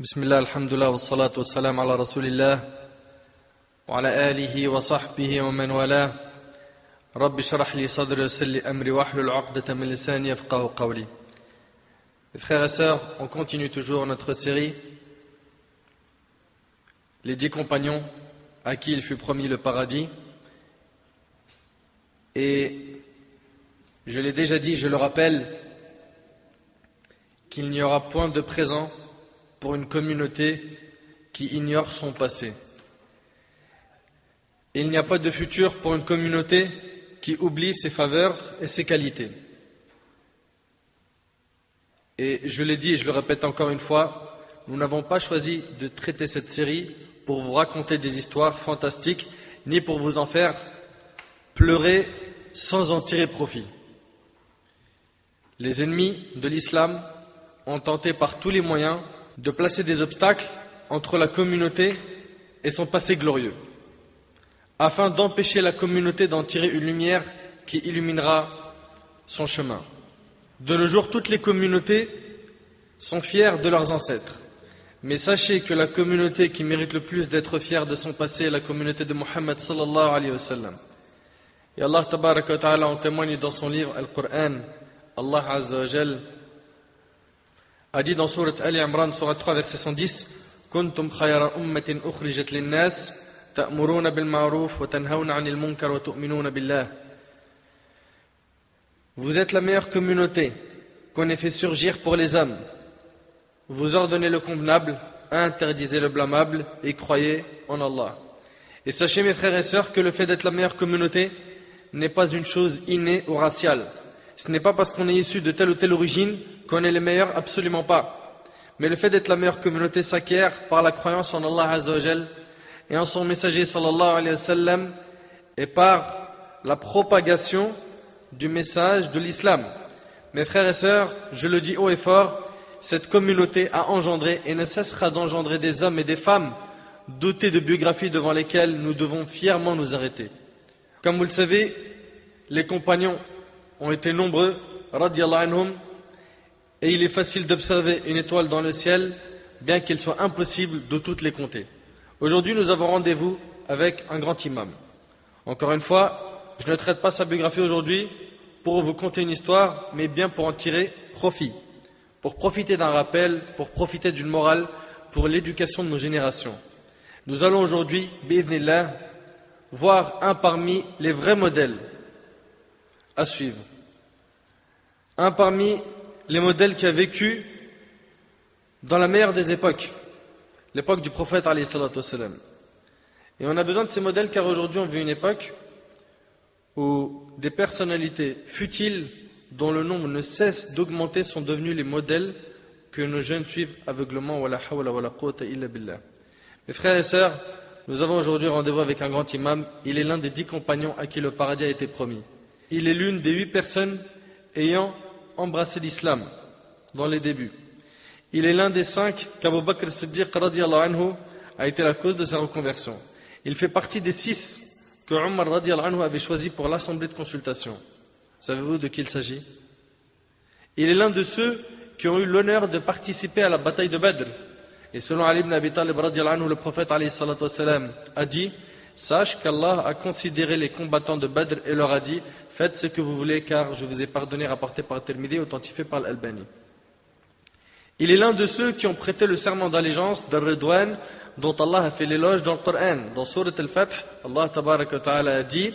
بسم الله الحمد لله والصلاة والسلام على رسول الله وعلى آله وصحبه ومن والاه رب اشرح لي صدري ويسر لي أمري واحلل عقدة من لساني يفقهوا قولي. Mes frères et sœurs, on continue toujours notre série Les 10 compagnons à qui il fut promis le paradis. Et je l'ai déjà dit, je le rappelle, qu'il n'y aura point de présent pour une communauté qui ignore son passé. Et il n'y a pas de futur pour une communauté qui oublie ses faveurs et ses qualités. Et je l'ai dit et je le répète encore une fois, nous n'avons pas choisi de traiter cette série pour vous raconter des histoires fantastiques, ni pour vous en faire pleurer sans en tirer profit. Les ennemis de l'islam ont tenté par tous les moyens de placer des obstacles entre la communauté et son passé glorieux, afin d'empêcher la communauté d'en tirer une lumière qui illuminera son chemin. De nos jours, toutes les communautés sont fières de leurs ancêtres. Mais sachez que la communauté qui mérite le plus d'être fière de son passé est la communauté de Mohammed sallallahu alayhi wa sallam. Et Allah tabaraka wa ta'ala en témoigne dans son livre Al-Qur'an. Allah azza wa jal a dit dans Sourate Ali Imran, Sourate 3, verset 110, Kuntum khayra ummatin ukhrijat linnas, ta'muruna bil ma'ruf wa tanhawna 'anil munkar wa tu'minuna billah. Vous êtes la meilleure communauté qu'on ait fait surgir pour les hommes. Vous ordonnez le convenable, interdisez le blâmable et croyez en Allah. Et sachez mes frères et sœurs que le fait d'être la meilleure communauté n'est pas une chose innée ou raciale. Ce n'est pas parce qu'on est issu de telle ou telle origine qu'on est les meilleurs, absolument pas. Mais le fait d'être la meilleure communauté s'acquiert par la croyance en Allah Azza wa Jal et en son messager sallallahu alayhi wa sallam et par la propagation du message de l'islam. Mes frères et sœurs, je le dis haut et fort, cette communauté a engendré et ne cessera d'engendrer des hommes et des femmes dotés de biographies devant lesquelles nous devons fièrement nous arrêter. Comme vous le savez, les compagnons ont été nombreux, radiyallahu anhum, et il est facile d'observer une étoile dans le ciel, bien qu'il soit impossible de toutes les compter. Aujourd'hui, nous avons rendez-vous avec un grand imam. Encore une fois, je ne traite pas sa biographie aujourd'hui pour vous conter une histoire, mais bien pour en tirer profit, pour profiter d'un rappel, pour profiter d'une morale, pour l'éducation de nos générations. Nous allons aujourd'hui, bi'idhnillah, voir un parmi les vrais modèles à suivre. Un parmi les modèles qui a vécu dans la meilleure des époques, l'époque du prophète alayhi salatu wassalam. Et on a besoin de ces modèles car aujourd'hui on vit une époque où des personnalités futiles dont le nombre ne cesse d'augmenter sont devenus les modèles que nos jeunes suivent aveuglement. Wala hawla wala quwwata illa billah. Mes frères et sœurs, nous avons aujourd'hui rendez-vous avec un grand imam. Il est l'un des 10 compagnons à qui le paradis a été promis. Il est l'une des 8 personnes ayant embrassé l'islam dans les débuts. Il est l'un des 5 qu'Abu Bakr Siddiq radiyallahu anhu a été la cause de sa reconversion. Il fait partie des 6 que Omar radiyallahu anhu avait choisi pour l'assemblée de consultation. Savez-vous de qui il s'agit? Il est l'un de ceux qui ont eu l'honneur de participer à la bataille de Badr. Et selon Ali ibn Abi Talib radiyallahu anhu, le prophète alayhi salatu wassalam a dit: sache qu'Allah a considéré les combattants de Badr et leur a dit: faites ce que vous voulez car je vous ai pardonné, rapporté par Tirmidhi, authentifié par l'Albani. Il est l'un de ceux qui ont prêté le serment d'allégeance d'Ar-Ridwan dont Allah a fait l'éloge dans le Coran. Dans Sourate Al-Fath, Allah tabaraka wa ta'ala a dit: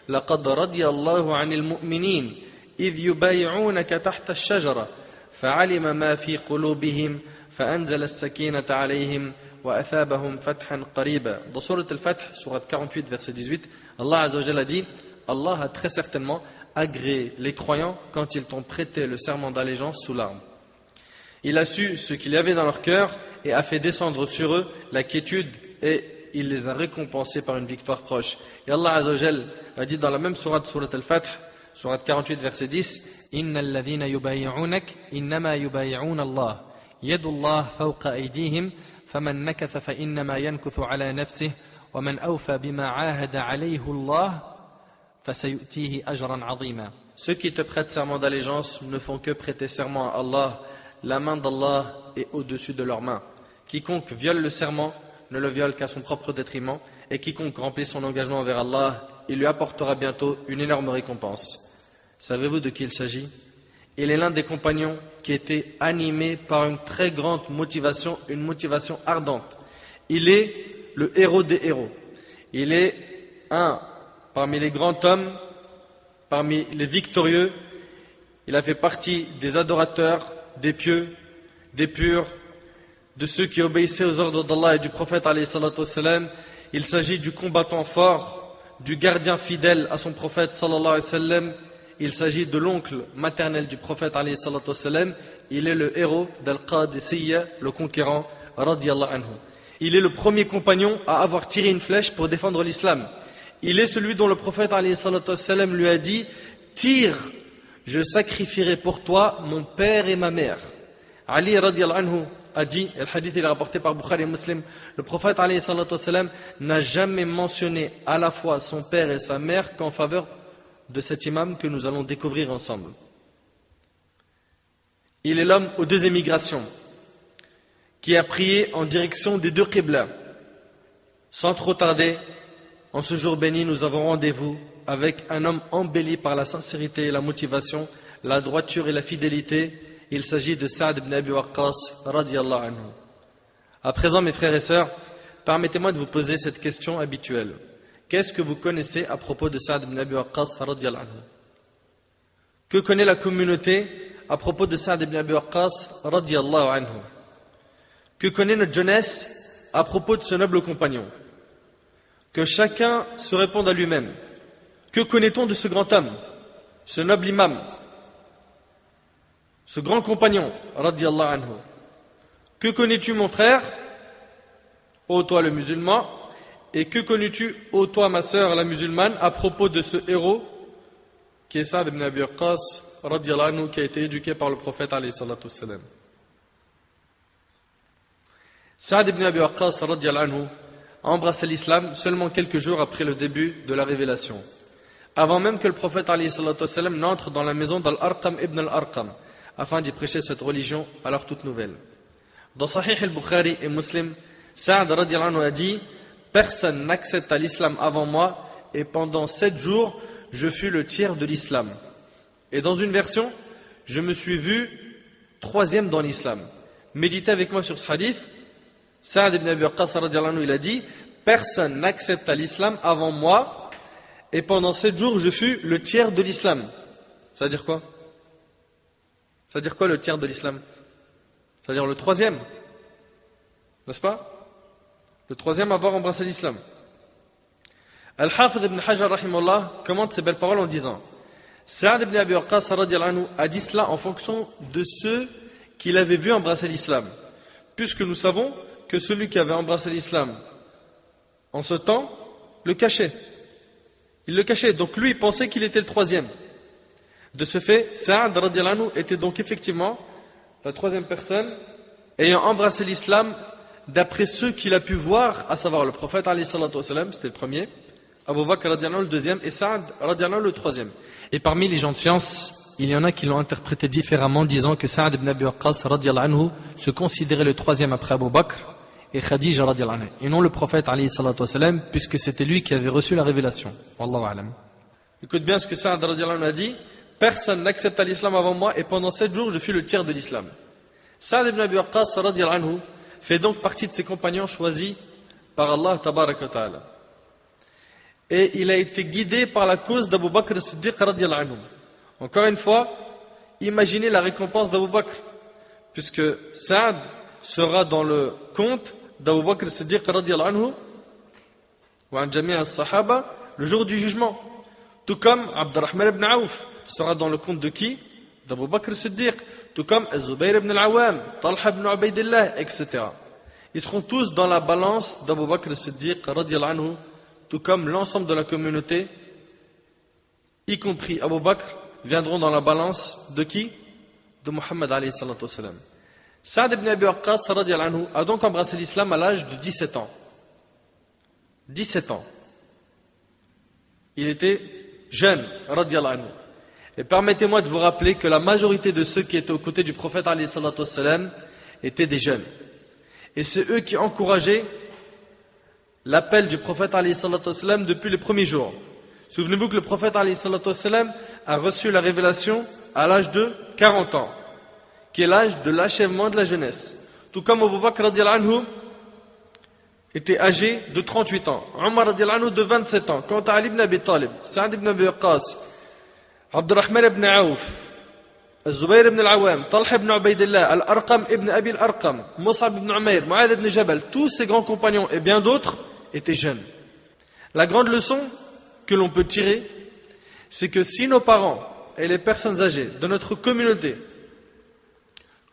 لَقَدْ رَضِيَ اللَّهُ عَنِ الْمُؤْمِنِينَ إِذْ يُبَايِعُونَكَ تَحْتَ الشَّجَرَةِ فَعَلِمَ مَا فِي قُلُوبِهِمْ فَأَنزَلَ السَّكِينَةَ عَلَيْهِمْ وَأَثَابَهُمْ فَتْحًا قَرِيبًا. Dans Sourate Al-Fath, Sourate 48, verset 18, Allah Azza wa Jalla a dit: Allah a très certainement agréé les croyants quand ils t'ont prêté le serment d'allégeance sous l'arme. Il a su ce qu'il y avait dans leur cœur et a fait descendre sur eux la quiétude et il les a récompensés par une victoire proche. Et Allah Azza wa Jalla a dit dans la même sourate, Sourate Al-Fath, sourate 48, verset 10, Inna alladhina yubayi'unak innama yubayi'un Allah yadullah fawqa aydihim faman nakatha fa innama yankuthu ala nafsihi wa man awfa bima ahada alayhi Allah fasayutihi ajran 'azima. Ceux qui te prêtent serment d'allégeance ne font que prêter serment à Allah. La main d'Allah est au-dessus de leurs mains. quiconque viole le serment ne le viole qu'à son propre détriment, et quiconque remplit son engagement envers Allah, il lui apportera bientôt une énorme récompense. Savez-vous de qui il s'agit? Il est l'un des compagnons qui était animé par une très grande motivation, une motivation ardente. Il est le héros des héros. Il est un parmi les grands hommes, parmi les victorieux. Il a fait partie des adorateurs, des pieux, des purs, de ceux qui obéissaient aux ordres d'Allah et du prophète alayhi salatu wassalam. Il s'agit du combattant fort, du gardien fidèle à son prophète sallallahu alayhi wa sallam. Il s'agit de l'oncle maternel du prophète alayhi salatu wassalam. Il est le héros d'Al-Qadisiyya, le conquérant radiyallahu anhu. Il est le premier compagnon à avoir tiré une flèche pour défendre l'islam. Il est celui dont le prophète alayhi salatu wassalam lui a dit: tire, je sacrifierai pour toi mon père et ma mère. Ali radiyallahu anhu a dit, et le hadith il est rapporté par Bukhari et Muslim, le prophète alayhi salatu wassalam n'a jamais mentionné à la fois son père et sa mère qu'en faveur de cet imam que nous allons découvrir ensemble. Il est l'homme aux deux émigrations qui a prié en direction des deux qibla. Sans trop tarder, en ce jour béni, nous avons rendez-vous avec un homme embelli par la sincérité et la motivation, la droiture et la fidélité. Il s'agit de Sa'd ibn Abi Waqqas radiyallahu anhu. À présent, mes frères et sœurs, permettez-moi de vous poser cette question habituelle. Qu'est-ce que vous connaissez à propos de Sa'd ibn Abi Waqqas radiyallahu anhu? Que connaît la communauté à propos de Sa'd ibn Abi Waqqas radiyallahu anhu? Que connaît notre jeunesse à propos de ce noble compagnon? Que chacun se réponde à lui-même. Que connaît-on de ce grand homme, ce noble imam, ce grand compagnon radiyallahu anhu? Que connais-tu, mon frère, ô toi le musulman? Et que connais-tu, ô toi ma sœur la musulmane, à propos de ce héros qui est Sa'd ibn Abi Waqqas radiyallahu anhu, qui a été éduqué par le prophète alayhi salatu wassalam? Sa'd ibn Abi Waqqas radiyallahu anhu a embrassé l'islam seulement quelques jours après le début de la révélation, avant même que le prophète alayhi salatu wassalam n'entre dans la maison d'Al-Arqam ibn Al-Arqam afin d'y prêcher cette religion alors toute nouvelle. Dans Sahih al-Bukhari et Muslim, Sa'd radiyallahu anhu a dit: personne n'accepta l'islam avant moi, et pendant 7 jours, je fus le tiers de l'islam. Et dans une version, je me suis vu 3e dans l'islam. Méditez avec moi sur ce hadith. Sa'd ibn Abi Waqqas radiyallahu anhu, il a dit: personne n'accepta l'islam avant moi, et pendant 7 jours, je fus le tiers de l'islam. Ça veut dire quoi? Ça veut dire quoi le tiers de l'islam? Ça veut dire le 3e, n'est-ce pas? Le 3e à avoir embrassé l'islam. Al-Hafidh ibn Hajar rahimahullah commente ces belles paroles en disant: Sa'd ibn Abi Waqqas radiyallahu anhu a dit cela en fonction de ceux qu'il avait vu embrasser l'islam, puisque nous savons que celui qui avait embrassé l'islam en ce temps le cachait. Il le cachait, donc lui il pensait qu'il était le 3e. De ce fait, Sa'd radiyallahu anhu était donc effectivement la 3e personne ayant embrassé l'islam d'après ceux qu'il a pu voir, à savoir le prophète alayhi salatu wassalam, c'était le premier, Abu Bakr radiyallahu anhu le 2e et Sa'd radiyallahu anhu le 3e. Et parmi les gens de science, il y en a qui l'ont interprété différemment, disant que Sa'd ibn Abi Waqqas radiyallahu anhu se considérait le 3e après Abu Bakr et Khadija radiyallahu anha, et non le prophète alayhi salatu wassalam, puisque c'était lui qui avait reçu la révélation. Wallahu a'lam. Écoute bien ce que Sa'd radiyallahu anhu a dit: personne n'accepta l'islam avant moi, et pendant 7 jours je fus le tiers de l'islam. Sa'd ibn Abi Waqqas radiyallahu anhu fait donc partie de ses compagnons choisis par Allah tabaraka wa ta'ala. Et il a été guidé par la cause d'Abu Bakr as-Siddiq radiyallahu anhu. Encore une fois, imaginez la récompense d'Abu Bakr, puisque Sa'd sera dans le compte d'Abu Bakr as-Siddiq radiyallahu anhu wa an jami' as-sahaba le jour du jugement. Tout comme Abdurrahman ibn Auf sera dans le compte de qui? D'Abu Bakr as-Siddiq. Tout comme Az-Zubayr ibn al-Awwam, Talha ibn Ubaydillah, etc. Ils seront tous dans la balance d'Abu Bakr as-Siddiq radiyallahu anhu, tout comme l'ensemble de la communauté, y compris Abu Bakr, viendront dans la balance de qui? De Muhammad alayhi salatu wassalam. Sa'd ibn Abi Waqqas radiyallahu anhu a donc embrassé l'islam à l'âge de 17 ans. 17 ans. Il était jeune, radiyallahu anhu. Et permettez-moi de vous rappeler que la majorité de ceux qui étaient aux côtés du prophète alayhi salatu wassalam étaient des jeunes. Et c'est eux qui encourageaient l'appel du prophète alayhi salatu wassalam depuis les premiers jours. Souvenez-vous que le prophète alayhi salatu wassalam a reçu la révélation à l'âge de 40 ans, qui est l'âge de l'achèvement de la jeunesse. Tout comme Abu Bakr radiyallahu anhu était âgé de 38 ans, Omar radiyallahu anhu de 27 ans, quant à Ali ibn Abi Talib, Sa'd ibn Abi Waqqas, Abdurrahman ibn Aouf, Zubayr ibn al-Awwam, Talha ibn Ubaydillah, Al-Arqam ibn Abi al-Arqam, Mus'ab ibn Umayr, Mu'adh ibn Jabal, tous ces grands compagnons et bien d'autres étaient jeunes. La grande leçon que l'on peut tirer, c'est que si nos parents et les personnes âgées de notre communauté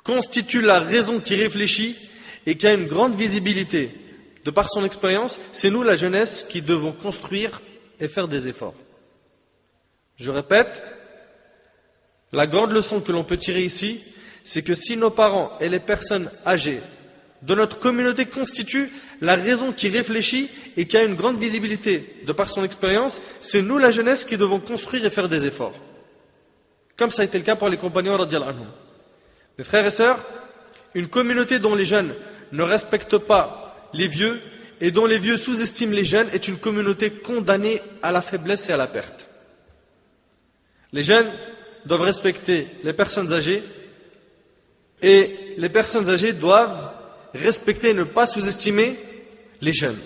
constituent la raison qui réfléchit et qui a une grande visibilité de par son expérience, c'est nous, la jeunesse, qui devons construire et faire des efforts. Je répète, la grande leçon que l'on peut tirer ici, c'est que si nos parents et les personnes âgées de notre communauté constituent la raison qui réfléchit et qui a une grande visibilité de par son expérience, c'est nous, la jeunesse, qui devons construire et faire des efforts. Comme ça a été le cas pour les compagnons radiyallahu anhum. Mes frères et sœurs, une communauté dont les jeunes ne respectent pas les vieux et dont les vieux sous-estiment les jeunes est une communauté condamnée à la faiblesse et à la perte. Les jeunes doivent respecter les personnes âgées et les personnes âgées doivent respecter et ne pas sous-estimer les jeunes.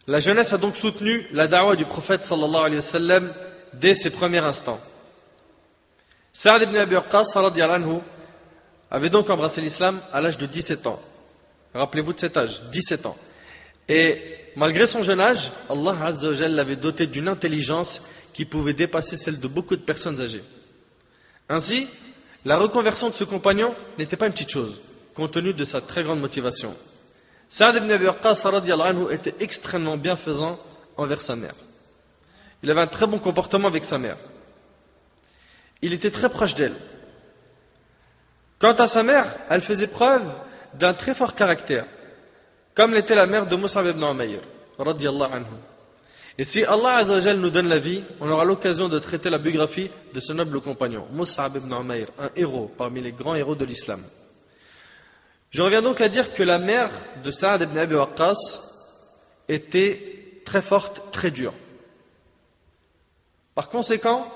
La jeunesse a donc soutenu la da'wah du prophète sallallahu alayhi wa sallam dès ses premiers instants. Sa'd ibn Abi Waqqas radiyallahu anhu avait donc embrassé l'islam à l'âge de 17 ans. Rappelez-vous de cet âge, 17 ans. Et malgré son jeune âge, Allah Azza wa Jalla l'avait doté d'une intelligence qui pouvait dépasser celle de beaucoup de personnes âgées. Ainsi, la reconversion de ce compagnon n'était pas une petite chose, compte tenu de sa très grande motivation. Sa'd ibn Abi Waqqas radiyallahu anhu était extrêmement bienfaisant envers sa mère. Il avait un très bon comportement avec sa mère. Il était très proche d'elle. Quant à sa mère, elle faisait preuve d'un très fort caractère, comme l'était la mère de Mus'ab ibn Umayr radiyallahu anhu. Et si Allah Azza wa Jalla nous donne la vie, on aura l'occasion de traiter la biographie de ce noble compagnon, Mus'ab ibn Umayr, un héros parmi les grands héros de l'islam. Je reviens donc à dire que la mère de Sa'd ibn Abi Waqqas était très forte, très dure. Par conséquent,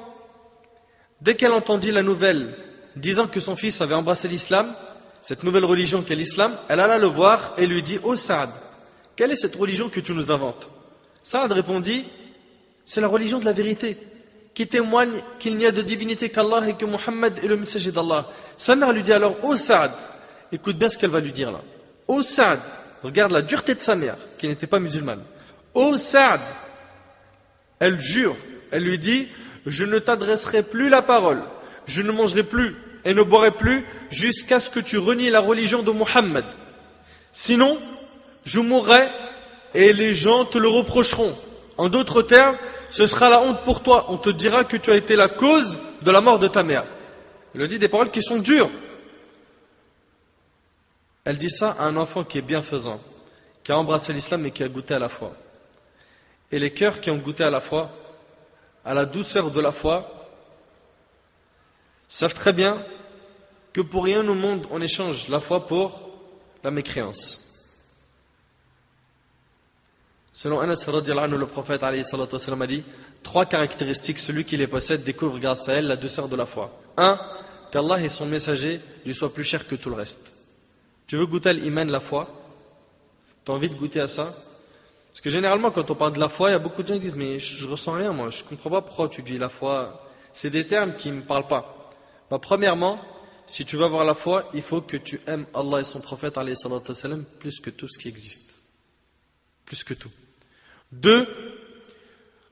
dès qu'elle entendit la nouvelle disant que son fils avait embrassé l'islam, cette nouvelle religion qu'est l'islam, elle alla le voir et lui dit « Oh Sa'd, quelle est cette religion que tu nous inventes ?» Sa'd répondit « C'est la religion de la vérité, qui témoigne qu'il n'y a de divinité qu'Allah et que Muhammad est le messager d'Allah. » Sa mère lui dit alors « Oh Sa'd », écoute bien ce qu'elle va lui dire là. « Oh Sa'd », regarde la dureté de sa mère, qui n'était pas musulmane. « Oh Sa'd », elle jure, elle lui dit « Je ne t'adresserai plus la parole, je ne mangerai plus et ne boirai plus jusqu'à ce que tu renies la religion de Muhammad. Sinon, je mourrai et les gens te le reprocheront. En d'autres termes, ce sera la honte pour toi. On te dira que tu as été la cause de la mort de ta mère. » Elle dit des paroles qui sont dures. Elle dit ça à un enfant qui est bienfaisant, qui a embrassé l'islam et qui a goûté à la foi. Et les cœurs qui ont goûté à la foi, à la douceur de la foi, savent très bien que pour rien au monde on échange la foi pour la mécréance. Selon Anas radiyallahu anhu, le prophète alayhi salatu wassalam a dit 3 caractéristiques, celui qui les possède découvre grâce à elles la douceur de la foi. 1. Qu'Allah et son messager lui soient plus chers que tout le reste. Tu veux goûter à l'iman, la foi? Tu as envie de goûter à ça? Parce que généralement quand on parle de la foi, il y a beaucoup de gens qui disent mais je ressens rien moi, je ne comprends pas pourquoi tu dis la foi. C'est des termes qui ne me parlent pas. Bah, premièrement, si tu veux avoir la foi, il faut que tu aimes Allah et son prophète alayhi salatu wassalam, plus que tout ce qui existe. Plus que tout. 2.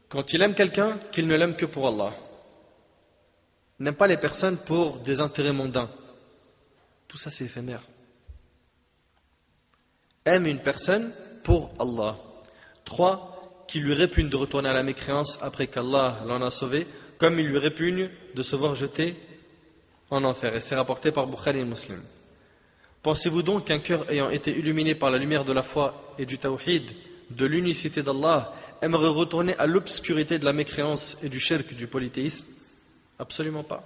Quand il aime quelqu'un, qu'il ne l'aime que pour Allah. N'aime pas les personnes pour des intérêts mondains. Tout ça c'est éphémère. Aime une personne pour Allah. 3. Qui lui répugne de retourner à la mécréance après qu'Allah l'en a sauvé, comme il lui répugne de se voir jeter en enfer. Et c'est rapporté par Bukhari et Muslim. Pensez-vous donc qu'un cœur ayant été illuminé par la lumière de la foi et du tawhid, de l'unicité d'Allah, aimerait retourner à l'obscurité de la mécréance et du shirk, du polythéisme? Absolument pas.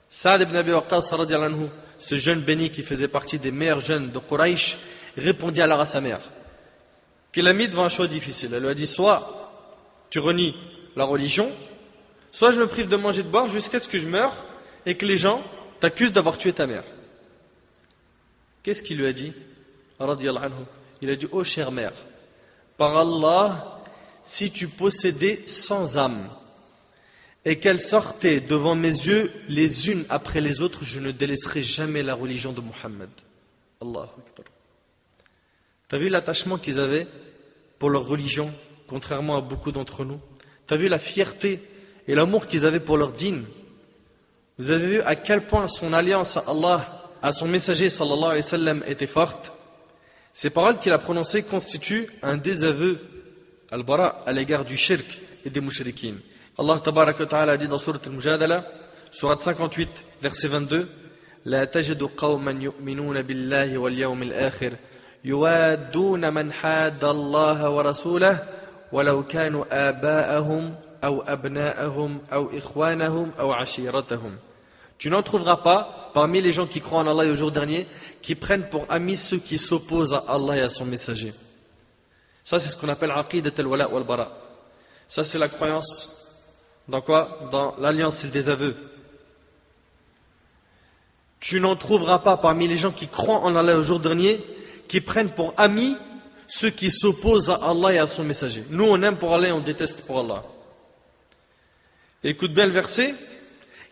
Sa'd ibn Abi Waqqas radiyallahu anhu ce jeune béni qui faisait partie des meilleurs jeunes de Quraysh, répondit alors à sa mère, qu'il l'a mis devant un choix difficile. Elle lui a dit, soit tu renies la religion, soit je me prive de manger et de boire jusqu'à ce que je meure et que les gens t'accusent d'avoir tué ta mère. Qu'est-ce qu'il lui a dit? Radiyallahu anhu. Il a dit, ô chère mère, par Allah, si tu possédais 100 âmes et qu'elles sortaient devant mes yeux les unes après les autres, je ne délaisserai jamais la religion de Muhammad. Allahu Akbar. T'as vu l'attachement qu'ils avaient pour leur religion, contrairement à beaucoup d'entre nous? T'as vu la fierté et l'amour qu'ils avaient pour leur dîn? Vous avez vu à quel point son alliance à Allah, à son messager sallallahu alayhi wa sallam était forte? Ces paroles qu'il a prononcées constituent un désaveu al-bara à l'égard du shirk et des mushrikines. Allah tabaraka wa ta'ala dit dans Sourate Al-Mujadala, Sourate 58, verset 22, La tajidu qawman yu'minuna billahi wal yawmil akhir yuwadduna man hadda Allah wa rasulahu walau kanu aba'ahum aw abna'ahum aw ikhwanahum aw ashiratahum. Tu n'en trouveras pas parmi les gens qui croient en Allah et au jour dernier qui prennent pour amis ceux qui s'opposent à Allah et à son messager. Ça c'est ce qu'on appelle aqidat al-wala wal-bara. Ça c'est la croyance dans quoi? Dans l'alliance et le désaveu. Tu n'en trouveras pas parmi les gens qui croient en Allah et au jour dernier qui prennent pour amis ceux qui s'opposent à Allah et à son messager. Nous on aime pour Allah et on déteste pour Allah. Écoute bien le verset.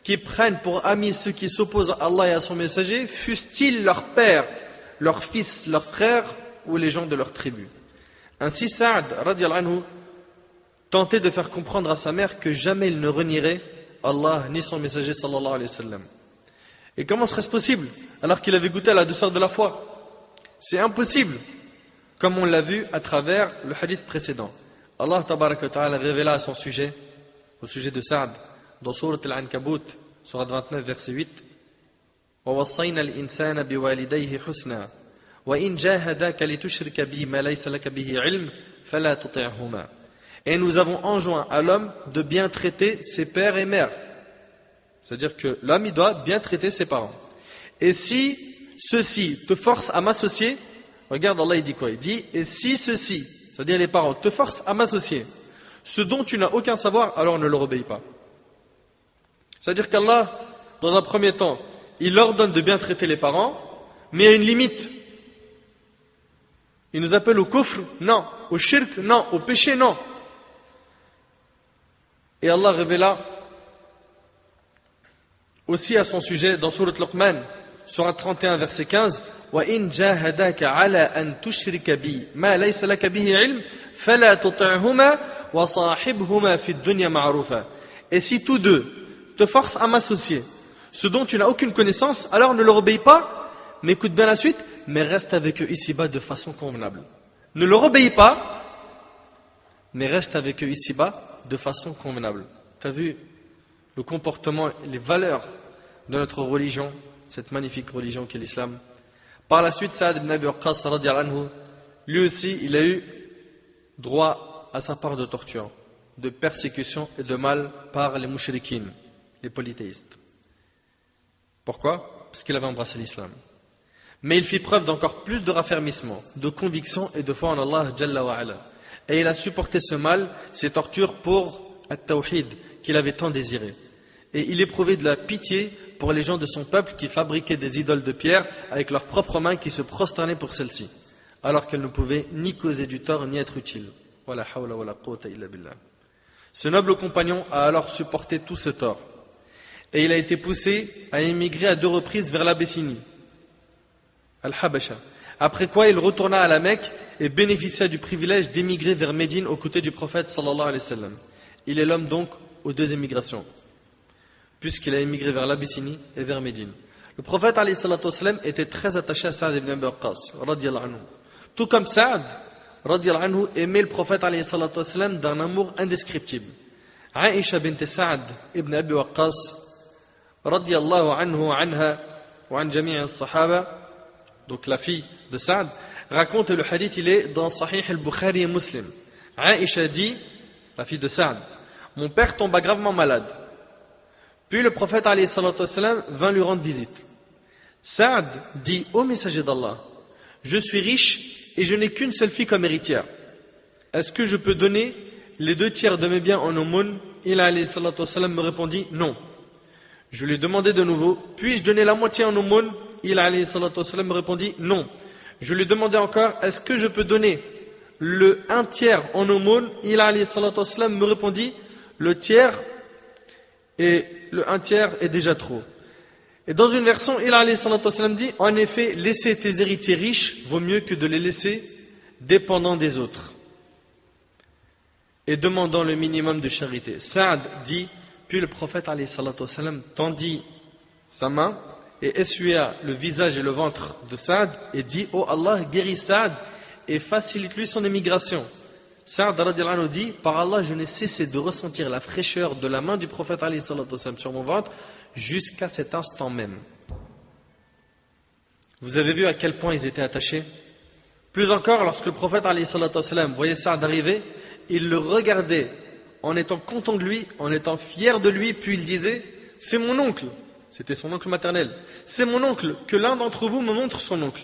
Qui prennent pour amis ceux qui s'opposent à Allah et à son messager, fussent-ils leur père, leur fils, leurs frères ou les gens de leur tribu. Ainsi Sa'd, radiyallahu anhu, tentait de faire comprendre à sa mère que jamais il ne renierait Allah ni son messager sallallahu alayhi wa sallam. Et comment serait-ce possible alors qu'il avait goûté à la douceur de la foi? C'est impossible, comme on l'a vu à travers le hadith précédent. Allah tabaraka wa ta'ala révéla à son sujet, au sujet de Sa'd, dans Sourate Al-Ankabut, Sourate 29, verset 8, وَوَصَّيْنَا الْإِنسَانَ بِوَالِدَيْهِ حُسْنًا وَإِنْ جَاهَدَاكَ لِتُشْرِكَ بِي مَا لَيْسَ لَكَ بِهِ عِلْمٌ فَلَا تُطِعْهُمَا. Et nous avons enjoint à l'homme de bien traiter ses pères et mères. C'est-à-dire que l'homme, il doit bien traiter ses parents. Et si ceux-ci te forcent à m'associer, regarde Allah, il dit quoi? Il dit, et si ceux-ci, c'est-à-dire les parents, te forcent à m'associer, ce dont tu n'as aucun savoir, alors ne leur obéis pas. C'est-à-dire qu'Allah, dans un premier temps, il ordonne de bien traiter les parents, mais il y a une limite. Il nous appelle au kufr, non. Au shirk, non. Au péché, non. Et Allah révéla aussi à son sujet dans Sourate Luqman, Sourate 31, verset 15, وَإِنْ جَاهَدَاكَ عَلَىٰ أَنْ تُشْرِكَ بِي مَا لَيْسَ لَكَ بِهِ عِلْمٌ فَلَا تُطِعْهُمَا وَصَاحِبْهُمَا فِي الدُّنْيَا مَعْرُوفًا. Et si tous deux te forcent à m'associer, ce dont tu n'as aucune connaissance, alors ne leur obéis pas, mais écoute bien la suite, mais reste avec eux ici-bas de façon convenable. Ne leur obéis pas, mais reste avec eux ici-bas de façon convenable. Tu as vu le comportement et les valeurs de notre religion, cette magnifique religion qu'est l'islam. Par la suite, Sa'd ibn Abi Waqqas, radiyallahu anhu, lui aussi, il a eu droit à sa part de torture, de persécution et de mal par les mushrikines, les polythéistes. Pourquoi? Parce qu'il avait embrassé l'islam. Mais il fit preuve d'encore plus de raffermissement, de conviction et de foi en Allah Jalla wa Ala. Et il a supporté ce mal, ces tortures pour at-tawhid qu'il avait tant désiré. Et il éprouvait de la pitié pour les gens de son peuple qui fabriquaient des idoles de pierre avec leurs propres mains qui se prosternaient pour celles-ci, alors qu'elles ne pouvaient ni causer du tort ni être utiles. Wala hawla wala quwwata illa billah. Ce noble compagnon a alors supporté tout ce tort. Et il a été poussé à émigrer à 2 reprises vers l'Abyssinie, Al-Habasha. Après quoi, il retourna à la Mecque et bénéficia du privilège d'émigrer vers Médine aux côtés du prophète sallallahu alayhi wa sallam. Il est l'homme donc aux 2 émigrations, puisqu'il a émigré vers l'Abyssinie et vers Médine. Le prophète alayhi salatu wa sallam était très attaché à Sa'd ibn Abi Waqqas, radiyallahu anhu. Tout comme Sa'd, radiyallahu anhu, aimait le prophète alayhi salatu wa sallam d'un amour indescriptible. Aïcha bint Sa'd ibn Abi Waqqas, radiyallahu anhu anha wa an jami' al-sahaba, donc la fille de Sa'd, raconte, le hadith, il est dans Sahih al-Bukhari et Muslim. Aïcha dit, la fille de Sa'd, mon père tomba gravement malade. Puis le prophète alayhi salatu wa sallam vint lui rendre visite. Saad dit: ô messager d'Allah, je suis riche et je n'ai qu'une seule fille comme héritière. Est-ce que je peux donner les 2/3 de mes biens en aumône? Il alayhi salatu wassalam me répondit: non. Je lui ai demandé de nouveau: puis-je donner la moitié en aumône? Il alayhi salatu wassalam me répondit: non. Je lui ai demandé encore: est-ce que je peux donner le 1/3 en aumône? Il alayhi salatu wassalam me répondit: le tiers et le 1/3 est déjà trop. Et dans une version, il alayhi salatu wassalam dit: en effet, laisser tes héritiers riches vaut mieux que de les laisser dépendants des autres et demandant le minimum de charité. Saad dit: puis le prophète alayhi salatu wassalam tendit sa main et essuya le visage et le ventre de Saad et dit: ô Allah, guéris Saad et facilite-lui son émigration. Saad radiallahu anhu dit: par Allah, je n'ai cessé de ressentir la fraîcheur de la main du prophète alayhi salatu wassalam sur mon ventre jusqu'à cet instant même. Vous avez vu à quel point ils étaient attachés? Plus encore, lorsque le prophète alayhi salatu wassalam voyait Saad arriver, il le regardait en étant content de lui, en étant fier de lui, puis il disait: c'est mon oncle. C'était son oncle maternel. C'est mon oncle, que l'un d'entre vous me montre son oncle.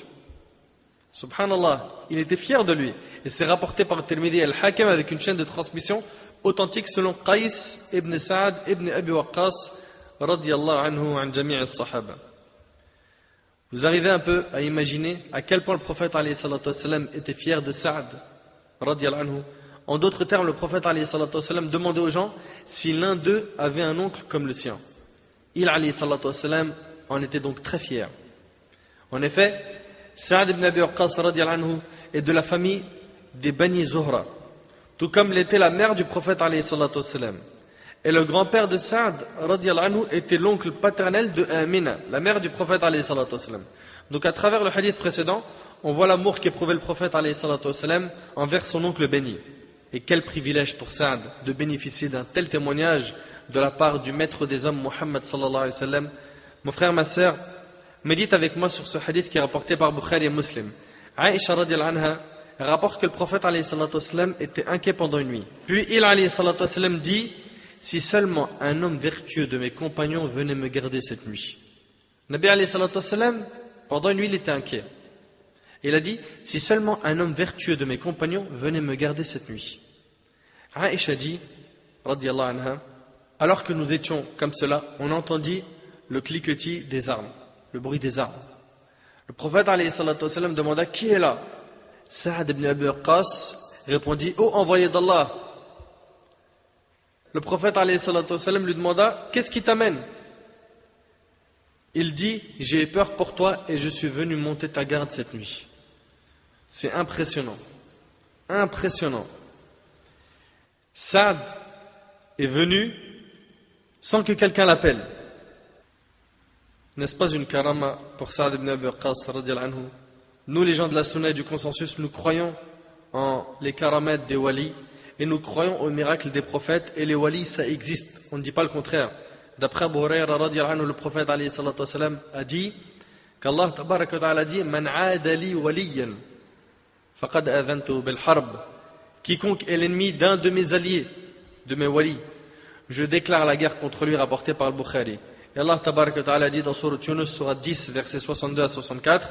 Subhanallah, il était fier de lui. Et c'est rapporté par Tirmidhi al-Hakim avec une chaîne de transmission authentique selon Qais ibn Saad ibn Abi Waqqas radiyallahu anhu an jami' al-sahaba. Vous arrivez un peu à imaginer à quel point le prophète alayhi salatu wassalam était fier de Saad radiyallahu anhu. En d'autres termes, le prophète alayhi salatu wassalam demandait aux gens si l'un d'eux avait un oncle comme le sien. Il alayhi salatu wassalam en était donc très fier. En effet, Saad ibn Abi Waqqas radiyallahu anhu est de la famille des Bani Zuhra, tout comme l'était la mère du prophète alayhi salatu wassalam. Et le grand-père de Saad radiyallahu anhu était l'oncle paternel de Amina, la mère du prophète alayhi salatu wassalam. Donc à travers le hadith précédent, on voit l'amour qu'éprouvait le prophète alayhi salatu wassalam envers son oncle béni. Et quel privilège pour Saad de bénéficier d'un tel témoignage de la part du maître des hommes, Muhammad sallallahu alayhi wa sallam. Mon frère, ma sœur, médite avec moi sur ce hadith qui est rapporté par Bukhari et Muslim. Aïcha radiyallahu anha rapporte que le prophète alayhi salatu wassalam était inquiet pendant une nuit. Puis il alayhi salatu wassalam dit: si seulement un homme vertueux de mes compagnons venait me garder cette nuit. Nabi alayhi salatu wassalam, pendant une nuit, il était inquiet. Il a dit: si seulement un homme vertueux de mes compagnons venait me garder cette nuit. Aïcha dit, radiyallahu anha, alors que nous étions comme cela, on entendit le cliquetis des armes, le bruit des armes. Le prophète alayhi salatu wassalam demanda: qui est là? Saad ibn Abi Waqqas répondit: ô envoyé d'Allah. Le prophète alayhi salatu wassalam lui demanda: qu'est-ce qui t'amène? Il dit: j'ai peur pour toi et je suis venu monter ta garde cette nuit. C'est impressionnant. Impressionnant. Saad est venu sans que quelqu'un l'appelle. N'est-ce pas une karama pour Saad ibn Abi Waqqas radiyallahu anhu? Nous, les gens de la sunna et du consensus, nous croyons en les karamats des walis et nous croyons aux miracles des prophètes, et les walis, ça existe. On ne dit pas le contraire. D'après Abu Hurayra radiyallahu anhu, le prophète alayhi salatu wassalam a dit qu'Allah tabaraka wa ta'ala a dit: man aada li waliyan faqad adhantu bil harb. Quiconque est l'ennemi d'un de mes alliés, de mes walis, je déclare la guerre contre lui, rapporté par le Bukhari. Et Allah tabaraka wa ta'ala dit dans Sourate Yunus, Sourate 10, versets 62 à 64: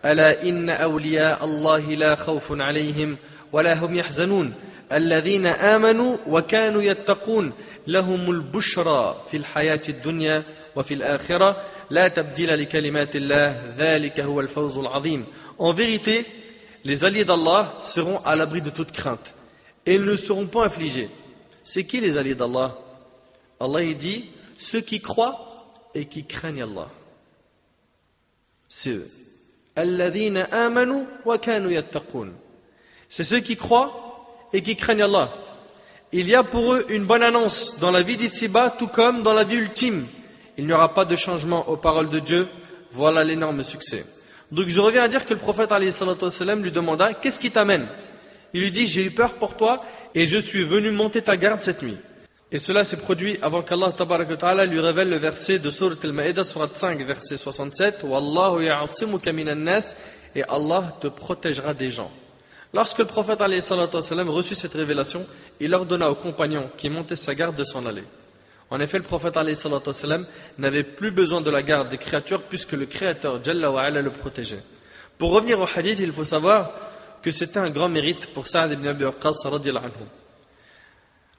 Ala inna awliya Allahi la khawfun alayhim wa la hum yahzanun alladhina amanu wa kanu yattaqun lahumul bushra fil hayati dunya wa fil akhirah la tabdila li kalimatillah dhalika huwa al fawzul azim. En vérité, les alliés d'Allah seront à l'abri de toute crainte et ils ne seront pas affligés. C'est qui les alliés d'Allah? Allah il dit: ceux qui croient et qui craignent Allah. C'est eux. Alladhina amanu wa kanu yattaqun. C'est ceux qui croient et qui craignent Allah. Il y a pour eux une bonne annonce dans la vie d'ici-bas, tout comme dans la vie ultime. Il n'y aura pas de changement aux paroles de Dieu. Voilà l'énorme succès. Donc je reviens à dire que le prophète alayhi salatu wassalam lui demanda: qu'est-ce qui t'amène? Il lui dit: j'ai eu peur pour toi et je suis venu monter ta garde cette nuit. Et cela s'est produit avant qu'Allah tabaraka wa ta'ala lui révèle le verset de Sourate Al-Ma'idah, Sourate 5, verset 67: Wallahu ya'asimuka minan nas, et Allah te protégera des gens. Lorsque le prophète alayhi salatu wassalam reçut cette révélation, il ordonna aux compagnons qui montaient sa garde de s'en aller. En effet, le prophète alayhi salatu wassalam n'avait plus besoin de la garde des créatures puisque le Créateur Jalla wa Ala le protégeait. Pour revenir au hadith, il faut savoir que c'était un grand mérite pour Sa'd ibn Abi Waqqas radiyallahu anhu.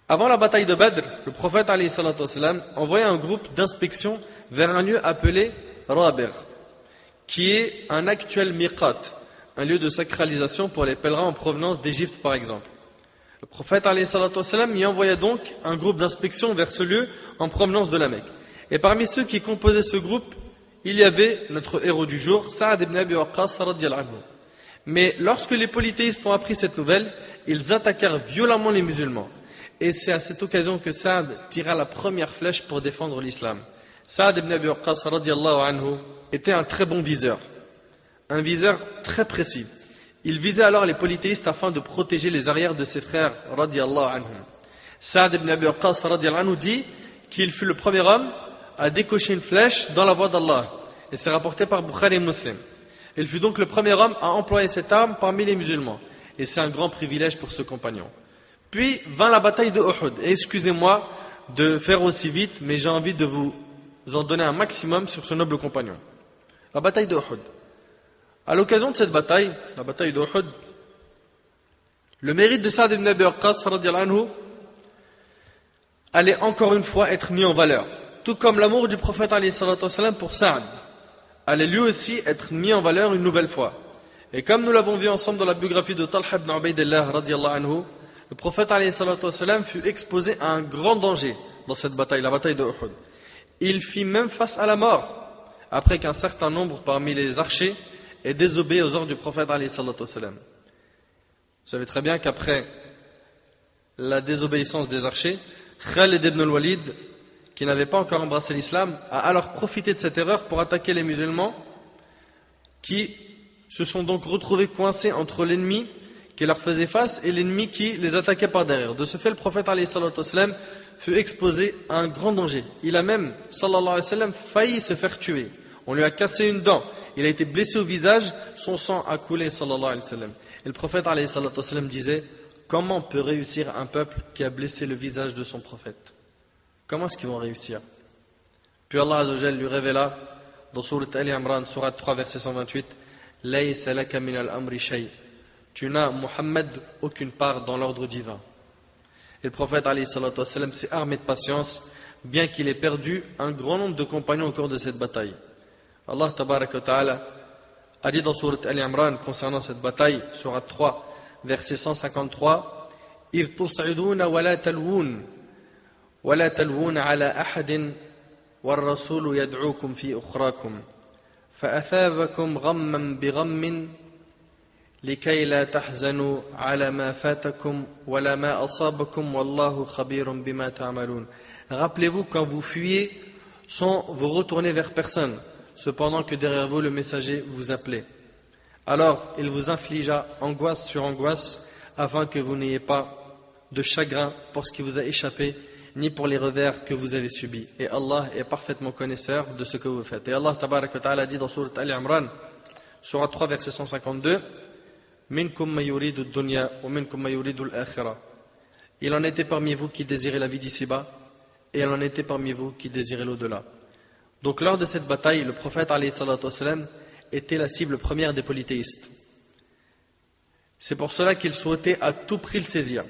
Avant la bataille de Badr, le prophète alayhi salatu wassalam envoyait un groupe d'inspection vers un lieu appelé Rabir, qui est un actuel miqat, un lieu de sacralisation pour les pèlerins en provenance d'Égypte par exemple. Le prophète alayhi salatu wassalam y envoya donc un groupe d'inspection vers ce lieu en provenance de la Mecque. Et parmi ceux qui composaient ce groupe, il y avait notre héros du jour, Sa'd ibn Abi Waqqas radiyallahu anhu. Mais lorsque les polythéistes ont appris cette nouvelle, ils attaquèrent violemment les musulmans. Et c'est à cette occasion que Sa'd tira la première flèche pour défendre l'islam. Sa'd ibn Abi Waqqas radiyallahu anhu était un très bon viseur. Un viseur très précis. Il visait alors les polythéistes afin de protéger les arrières de ses frères radiyallahu anhum. Sa'd ibn Abi Waqqas radiyallahu anhu dit qu'il fut le premier homme à décocher une flèche dans la voie d'Allah. Et c'est rapporté par Bukhari et Muslim. Il fut donc le premier homme à employer cette arme parmi les musulmans. Et c'est un grand privilège pour ce compagnon. Puis vint la bataille de Uhud. Et excusez-moi de faire aussi vite, mais j'ai envie de vous en donner un maximum sur ce noble compagnon. La bataille de Uhud. À l'occasion de cette bataille, la bataille de Uhud, le mérite de Sa'd ibn Abi Waqqas radiyallahu anhu allait encore une fois être mis en valeur. Tout comme l'amour du prophète alayhi salatu wassalam pour Sa'd allait lui aussi être mis en valeur une nouvelle fois. Et comme nous l'avons vu ensemble dans la biographie de Talha ibn Ubaydillah radiyallahu anhu, le prophète alayhi salatu wassalam fut exposé à un grand danger dans cette bataille, la bataille de Uhud. Il fit même face à la mort, après qu'un certain nombre parmi les archers ait désobéi aux ordres du prophète alayhi salatu wassalam. Vous savez très bien qu'après la désobéissance des archers, Khalid ibn al-Walid, qui n'avait pas encore embrassé l'islam, a alors profité de cette erreur pour attaquer les musulmans qui se sont donc retrouvés coincés entre l'ennemi qui leur faisait face et l'ennemi qui les attaquait par derrière. De ce fait, le prophète alayhi salatu wassalam fut exposé à un grand danger. Il a même, sallallahu alayhi wa sallam, failli se faire tuer. On lui a cassé une dent. Il a été blessé au visage, son sang a coulé, sallallahu alayhi wa sallam. Et le prophète alayhi salatu wassalam disait: comment peut réussir un peuple qui a blessé le visage de son prophète? Comment est-ce qu'ils vont réussir? Puis Allah Azza wa Jalla lui révéla dans sourate Ali Imran, sourate 3, verset 128, Laysa laka min al-amri shay. Tu n'as, Muhammad, aucune part dans l'ordre divin. Et le prophète alayhi salatu wassalam s'est armé de patience, bien qu'il ait perdu un grand nombre de compagnons au cours de cette bataille. Allah tabaraka wa ta'ala a dit dans sourate Ali Imran concernant cette bataille, sourate 3, verset 153, إِذْ تُصْعِدُونَ وَلَا تَلْوُونَ عَلَى أَحَدٍ وَالرَّسُولُ يَدْعُوكُمْ فِي أُخْرَاكُمْ فَأَثَابَكُمْ غَمًّا بِغَمٍّ لكي لا تحزنوا على ما فاتكم ولا ما أصابكم والله خبير بما تعملون. Rappelez-vous quand vous fuyez sans vous retourner vers personne, cependant que derrière vous le messager vous appelait. Alors il vous infligea angoisse sur angoisse afin que vous n'ayez pas de chagrin pour ce qui vous a échappé ni pour les revers que vous avez subis. Et Allah est parfaitement connaisseur de ce que vous faites. Et Allah tabaraka wa ta'ala dit dans sourate Ali Imran, sourate 3 verset 152, Minkum ma yuridu ad-dunya wa minkum ma yuridu al-akhirah. Il en était parmi vous qui désiraient la vie d'ici-bas et il en était parmi vous qui désiraient l'au-delà. Donc lors de cette bataille, le prophète alayhi salatu wassalam était la cible première des polythéistes. C'est pour cela qu'il souhaitait à tout prix le saisir.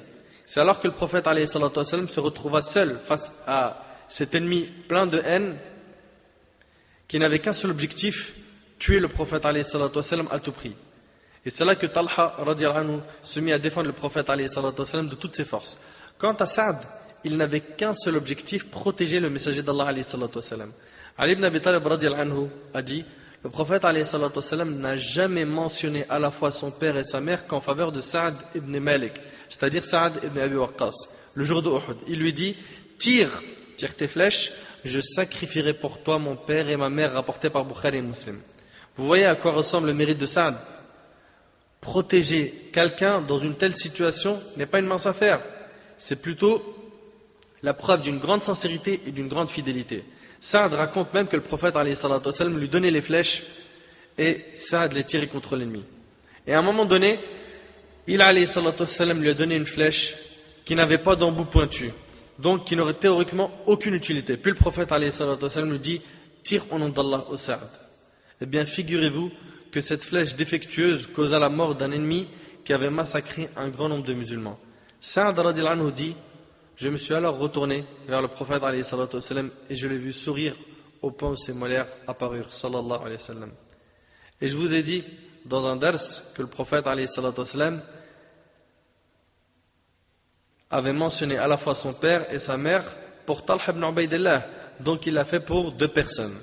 C'est alors que le prophète alayhi salatu wassalam se retrouva seul face à cet ennemi plein de haine qui n'avait qu'un seul objectif, tuer le prophète alayhi salatu wassalam à tout prix. Et c'est là que Talha radiyallahu anhu se mit à défendre le prophète alayhi salatu wassalam de toutes ses forces. Quant à Sa'd, il n'avait qu'un seul objectif, protéger le messager d'Allah alayhi salatu wassalam. Ali ibn Abi Talib radiyallahu anhu a dit: le prophète alayhi salatu wassalam n'a jamais mentionné à la fois son père et sa mère qu'en faveur de Sa'd ibn Malik, c'est-à-dire Sa'd ibn Abi Waqqas, le jour de Uhud. Il lui dit: tire tes flèches, je sacrifierai pour toi mon père et ma mère, rapporté par Bukhari et Muslim. Vous voyez à quoi ressemble le mérite de Sa'd. Protéger quelqu'un dans une telle situation n'est pas une mince affaire. C'est plutôt la preuve d'une grande sincérité et d'une grande fidélité. Sa'd raconte même que le prophète alayhi salatu wassalam lui donnait les flèches et Sa'd les tirait contre l'ennemi. Et à un moment donné, il alayhi salatu wassalam lui a donné une flèche qui n'avait pas d'embout pointu. donc qui n'aurait théoriquement aucune utilité. Puis le prophète alayhi salatu wassalam nous dit tire au nom d'Allah au Sa'd. Eh bien figurez-vous que cette flèche défectueuse causa la mort d'un ennemi qui avait massacré un grand nombre de musulmans. Sa'd radhiyallahu anhu dit je me suis alors retourné vers le prophète alayhi salatu wassalam et je l'ai vu sourire au point où ses molaires apparurent sallallahu alayhi wa sallam. Et je vous ai dit dans un dars que le prophète alayhi salatu wassalam avait mentionné à la fois son père et sa mère pour Talha ibn Ubaydillah, donc il l'a fait pour 2 personnes.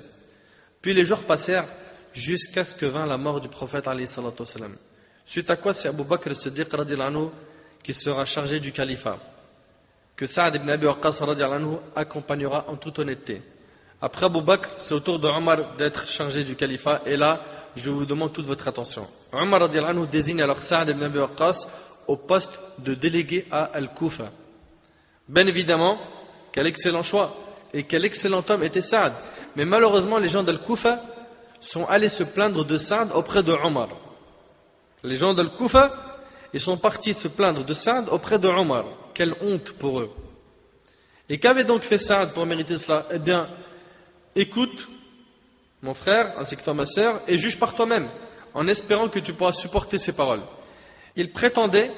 Puis les jours passèrent jusqu'à ce que vint la mort du prophète alayhi salatu wassalam. Suite à quoi c'est Abu Bakr as-Siddiq radhiyallahu anhu qui sera chargé du califat, que Sa'd ibn Abi Waqqas radhiyallahu anhu accompagnera en toute honnêteté. Après Abu Bakr, c'est au tour de Omar d'être chargé du califat, et là, je vous demande toute votre attention. Omar radhiyallahu anhu désigne alors Sa'd ibn Abi Waqqas au poste de délégué à Al-Kufa. Bien évidemment, quel excellent choix et quel excellent homme était Sa'd. Mais malheureusement, les gens d'Al-Kufa sont allés se plaindre de Sa'd auprès de Omar. Les gens d'Al-Kufa, ils sont partis se plaindre de Sa'd auprès de Omar. Quelle honte pour eux. Et qu'avait donc fait Sa'd pour mériter cela? Eh bien, écoute, mon frère, ainsi que toi ma sœur, et juge par toi-même, en espérant que tu pourras supporter ces paroles. Il prétendait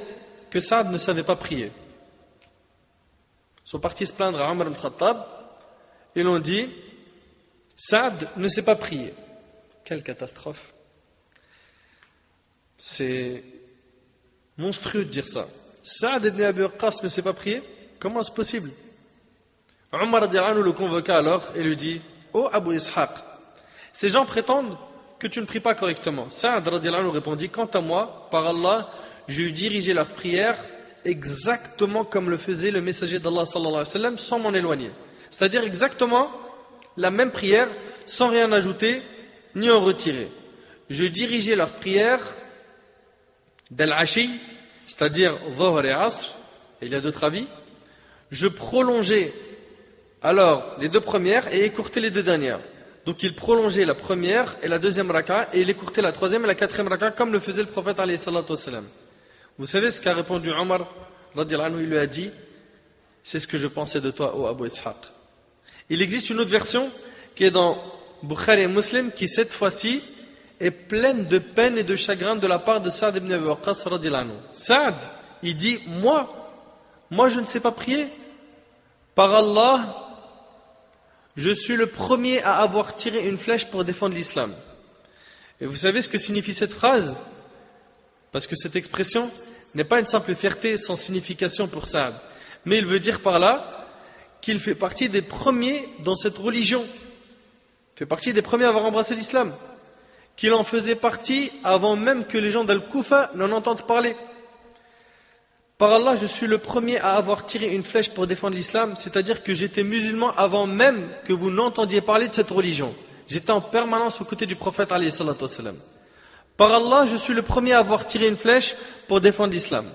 que Sa'd ne savait pas prier. Ils sont partis se plaindre à Omar ibn Khattab. Ils l'ont dit, Sa'd ne sait pas prier. Quelle catastrophe. C'est monstrueux de dire ça. Sa'd ibn Abi Waqqas ne sait pas prier? Comment est-ce possible? Omar radhiyallahu anhu le convoqua alors et lui dit, ô Abu Ishaq, ces gens prétendent que tu ne pries pas correctement. Sa'd radhiyallahu anhu répondit, quant à moi, par Allah, j'ai eu dirigé leur prière exactement comme le faisait le messager d'Allah sallallahu alayhi wa sallam sans m'en éloigner. C'est-à-dire exactement la même prière sans rien ajouter ni en retirer. Je dirigeais leur prière d'Al-Ashi, c'est-à-dire Dhuhr et Asr, et il y a d'autres avis. Je prolongeais alors les 2 premières et écourtais les 2 dernières. Donc il prolongeait la première et la 2e raka et il écourtait la 3e et la 4e raka comme le faisait le prophète alayhi salatu wassalam. Vous savez ce qu'a répondu Omar radhiyallahu anhu? Il lui a dit, c'est ce que je pensais de toi, ô Abu Ishaq. Il existe une autre version qui est dans Bukhari et Muslim qui cette fois-ci est pleine de peine et de chagrin de la part de Sa'd ibn Abi Waqqas radhiyallahu anhu. Sa'd, il dit, moi je ne sais pas prier. Par Allah, je suis le premier à avoir tiré une flèche pour défendre l'islam. Et vous savez ce que signifie cette phrase? Parce que cette expression n'est pas une simple fierté sans signification pour Sa'd. Mais il veut dire par là qu'il fait partie des premiers dans cette religion. Il fait partie des premiers à avoir embrassé l'islam. Qu'il en faisait partie avant même que les gens d'Al-Kufa n'en entendent parler. Par Allah, je suis le premier à avoir tiré une flèche pour défendre l'islam, c'est-à-dire que j'étais musulman avant même que vous n'entendiez parler de cette religion. J'étais en permanence aux côtés du prophète alayhi salatu wassalam. Par Allah, je suis le premier à avoir tiré une flèche pour défendre l'islam.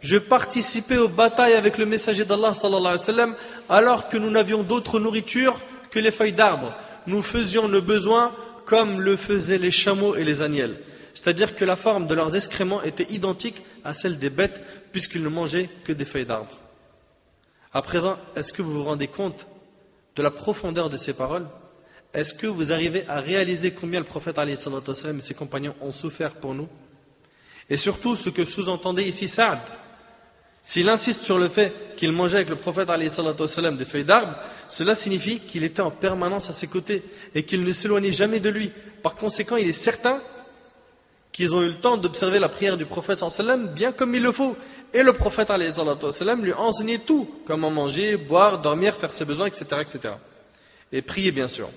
Je participais aux batailles avec le messager d'Allah sallallahu alayhi wa sallam alors que nous n'avions d'autre nourriture que les feuilles d'arbres. Nous faisions nos besoins comme le faisaient les chameaux et les agnelles. C'est-à-dire que la forme de leurs excréments était identique à celle des bêtes puisqu'ils ne mangeaient que des feuilles d'arbres. À présent, est-ce que vous vous rendez compte de la profondeur de ces paroles? Est-ce que vous arrivez à réaliser combien le prophète alayhi salatu wassalam et ses compagnons ont souffert pour nous? Et surtout, ce que sous-entendait ici Sa'd, s'il insiste sur le fait qu'il mangeait avec le prophète alayhi salatu wassalam des feuilles d'arbres, cela signifie qu'il était en permanence à ses côtés et qu'il ne s'éloignait jamais de lui. Par conséquent, il est certain qu'ils ont eu le temps d'observer la prière du prophète sallallahu alayhi wa sallam bien comme il le faut. Et le prophète alayhi salatu wassalam lui enseignait tout, comment manger, boire, dormir, faire ses besoins, etc. etc. Et prier bien sûr.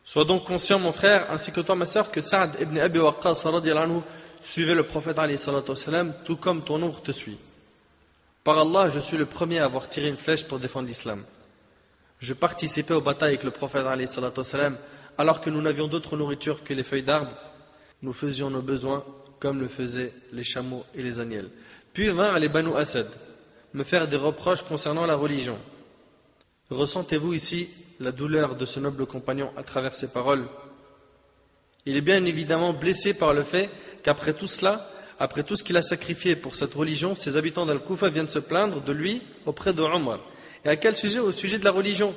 Sois donc conscient, mon frère, ainsi que toi, ma sœur, que Sa'd ibn Abi Waqqas radhiyallahu anhu suivait le prophète alayhi salatu wassalam, tout comme ton ombre te suit. Par Allah, je suis le premier à avoir tiré une flèche pour défendre l'islam. Je participais aux batailles avec le prophète alayhi salatu wassalam, alors que nous n'avions d'autre nourriture que les feuilles d'arbres. Nous faisions nos besoins comme le faisaient les chameaux et les agnelles. Puis vinrent les Banu Asad me faire des reproches concernant la religion. Ressentez-vous ici la douleur de ce noble compagnon à travers ces paroles? Il est bien évidemment blessé par le fait qu'après tout cela, après tout ce qu'il a sacrifié pour cette religion, ses habitants d'Al-Kufa viennent se plaindre de lui auprès de Omar. Et à quel sujet? Au sujet de la religion.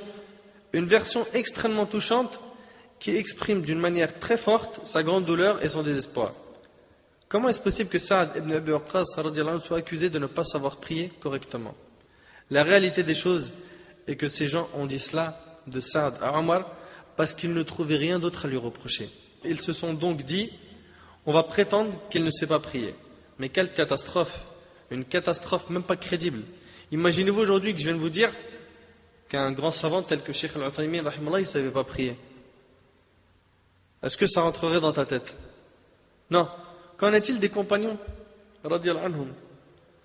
Une version extrêmement touchante qui exprime d'une manière très forte sa grande douleur et son désespoir. Comment est-ce possible que Saad ibn Abi Waqqas soit accusé de ne pas savoir prier correctement? La réalité des choses est que ces gens ont dit cela de Saad à Omar parce qu'ils ne trouvaient rien d'autre à lui reprocher. Ils se sont donc dit, on va prétendre qu'il ne sait pas prier. Mais quelle catastrophe! Une catastrophe même pas crédible. Imaginez-vous aujourd'hui que je viens de vous dire qu'un grand savant tel que Cheikh Al-Uthaymin, il ne savait pas prier. Est-ce que ça rentrerait dans ta tête? Non. Qu'en est-il des compagnons radiyallahu anhum,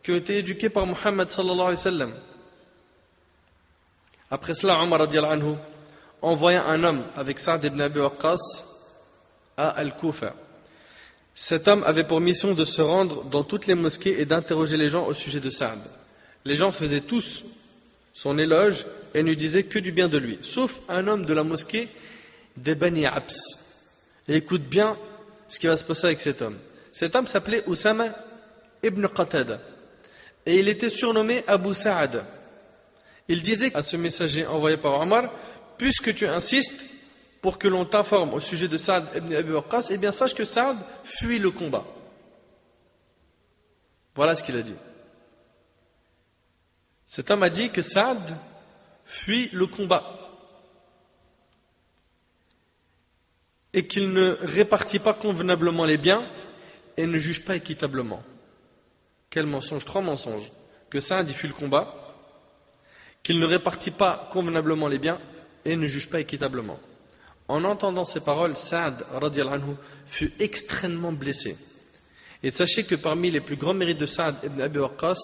qui ont été éduqués par Muhammad sallallahu alayhi wa sallam? Après cela, Omar radiyallahu anhu envoya un homme avec Saad ibn Abi Waqqas à Al-Kufa. Cet homme avait pour mission de se rendre dans toutes les mosquées et d'interroger les gens au sujet de Saad. Les gens faisaient tous son éloge et ne disaient que du bien de lui, sauf un homme de la mosquée des Bani Abs. Et écoute bien ce qui va se passer avec cet homme. Cet homme s'appelait Oussama ibn Qatada et il était surnommé Abu Saad. Il disait à ce messager envoyé par Omar, puisque tu insistes pour que l'on t'informe au sujet de Saad ibn Abi Waqqas, eh bien sache que Saad fuit le combat. Voilà ce qu'il a dit. Cet homme a dit que Saad fuit le combat et qu'il ne répartit pas convenablement les biens et ne juge pas équitablement. Quel mensonge? 3 mensonges. Que Saad fuit le combat, qu'il ne répartit pas convenablement les biens et ne juge pas équitablement. En entendant ces paroles, Saad radiyallahu anhu fut extrêmement blessé. Et sachez que parmi les plus grands mérites de Saad ibn Abi Waqqas,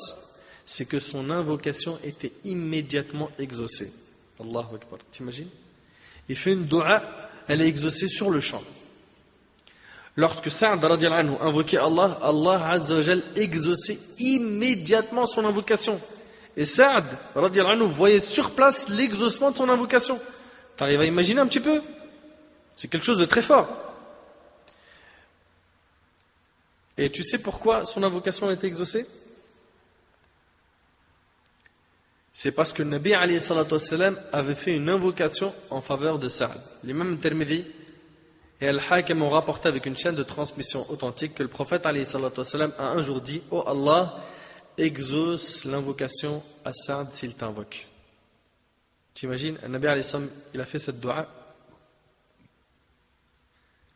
c'est que son invocation était immédiatement exaucée. Allahu Akbar. T'imagines? Il fait une dua, elle est exaucée sur le champ. Lorsque Saad radiyallahu anhu invoquait Allah, Allah azza wa jal exauçait immédiatement son invocation. Et Saad radiyallahu anhu voyait sur place l'exaucement de son invocation. T'arrives à imaginer un petit peu? C'est quelque chose de très fort. Et tu sais pourquoi son invocation a été exaucée? C'est parce que le Nabi alayhi salatu wassalam avait fait une invocation en faveur de Saad. L'imam Tirmidhi et Al-Hakim ont rapporté avec une chaîne de transmission authentique que le prophète alayhi salatu wassalam a un jour dit: oh Allah, exauce l'invocation à Saad s'il t'invoque. T'imagines, le Nabi alayhi salam, il a fait cette dua.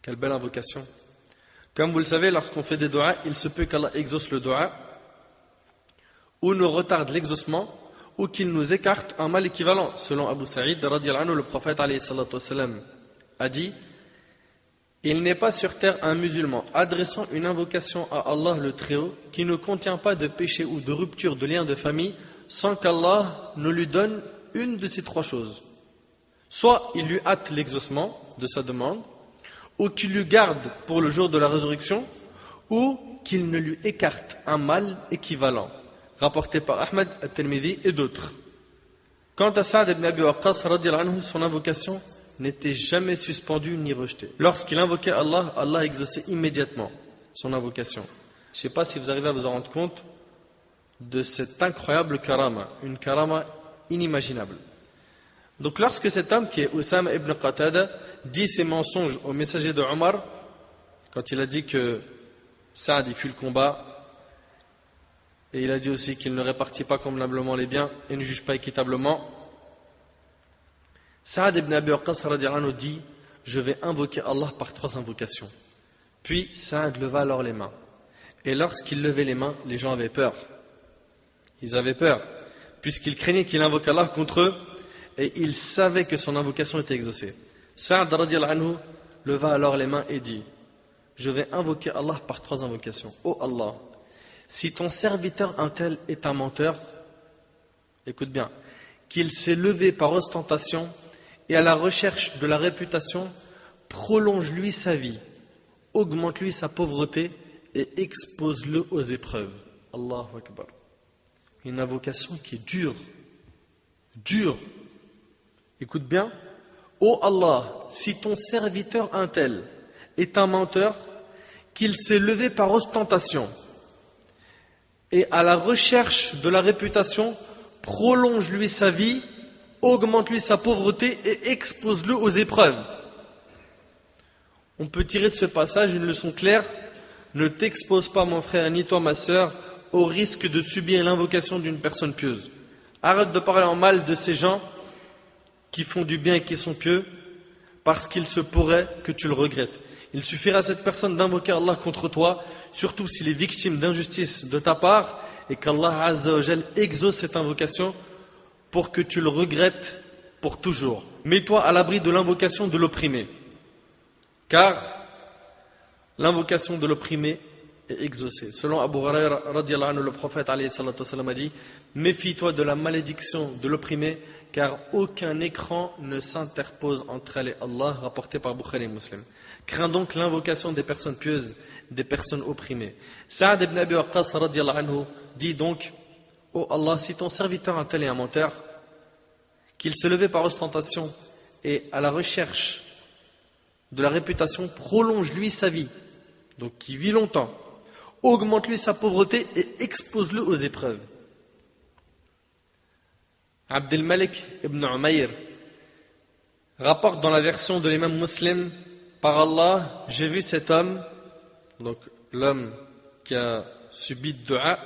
Quelle belle invocation. Comme vous le savez, lorsqu'on fait des duas, il se peut qu'Allah exauce le dua ou nous retarde l'exaucement ou qu'il nous écarte un mal équivalent. Selon Abu Saïd radiyallahu anhu, le prophète alayhi salatu wassalam a dit: il n'est pas sur terre un musulman adressant une invocation à Allah le Très-Haut qui ne contient pas de péché ou de rupture de lien de famille sans qu'Allah ne lui donne une de ces 3 choses. Soit il lui hâte l'exaucement de sa demande, ou qu'il lui garde pour le jour de la résurrection, ou qu'il ne lui écarte un mal équivalent, rapporté par Ahmed al-Tirmidhi et d'autres. Quant à Saad ibn Abi Waqqas radiyallahu anhu, son invocation n'était jamais suspendue ni rejetée. Lorsqu'il invoquait Allah, Allah exauçait immédiatement son invocation. Je ne sais pas si vous arrivez à vous en rendre compte de cette incroyable karama, une karama inimaginable. Donc lorsque cet homme qui est Oussama ibn Qatada dit ces mensonges au messager de Omar, quand il a dit que Saad y fuit le combat, et il a dit aussi qu'il ne répartit pas convenablement les biens et ne juge pas équitablement, Saad ibn Abi Waqqas radiyallahu anhu dit: je vais invoquer Allah par 3 invocations. Puis Saad leva alors les mains. Et lorsqu'il levait les mains, les gens avaient peur. Ils avaient peur, puisqu'ils craignaient qu'il invoque Allah contre eux, et ils savaient que son invocation était exaucée. Saad radiyallahu anhu leva alors les mains et dit: je vais invoquer Allah par 3 invocations. Ô Allah, si ton serviteur un tel est un menteur, écoute bien, qu'il s'est levé par ostentation et à la recherche de la réputation, prolonge-lui sa vie, augmente-lui sa pauvreté et expose-le aux épreuves. Allahu Akbar. Une invocation qui est dure. Dure. Écoute bien. Ô Allah, si ton serviteur un tel est un menteur, qu'il s'est levé par ostentation et à la recherche de la réputation, prolonge-lui sa vie, augmente-lui sa pauvreté et expose-le aux épreuves. On peut tirer de ce passage une leçon claire. Ne t'expose pas, mon frère, ni toi, ma sœur, au risque de subir l'invocation d'une personne pieuse. Arrête de parler en mal de ces gens qui font du bien et qui sont pieux, parce qu'il se pourrait que tu le regrettes. Il suffira à cette personne d'invoquer Allah contre toi, surtout s'il est victime d'injustice de ta part, et qu'Allah Azza wa Jal exauce cette invocation pour que tu le regrettes pour toujours. Mets-toi à l'abri de l'invocation de l'opprimé, car l'invocation de l'opprimé est exaucée. Selon Abu Huraira radiyallahu anhu, le prophète alayhi salatu wasalam a dit: méfie-toi de la malédiction de l'opprimé, car aucun écran ne s'interpose entre elle et Allah, rapporté par Bukhari et Muslim. Crains donc l'invocation des personnes pieuses, des personnes opprimées. Saad ibn Abi Waqqas radiyallahu anhu dit donc: ô Allah, si ton serviteur un tel est un menteur, qu'il se levait par ostentation et à la recherche de la réputation, prolonge-lui sa vie, donc qui vit longtemps, augmente-lui sa pauvreté et expose-le aux épreuves. Abdel Malik ibn Umayr rapporte dans la version de l'imam Muslim: par Allah, j'ai vu cet homme, donc l'homme qui a subi dua,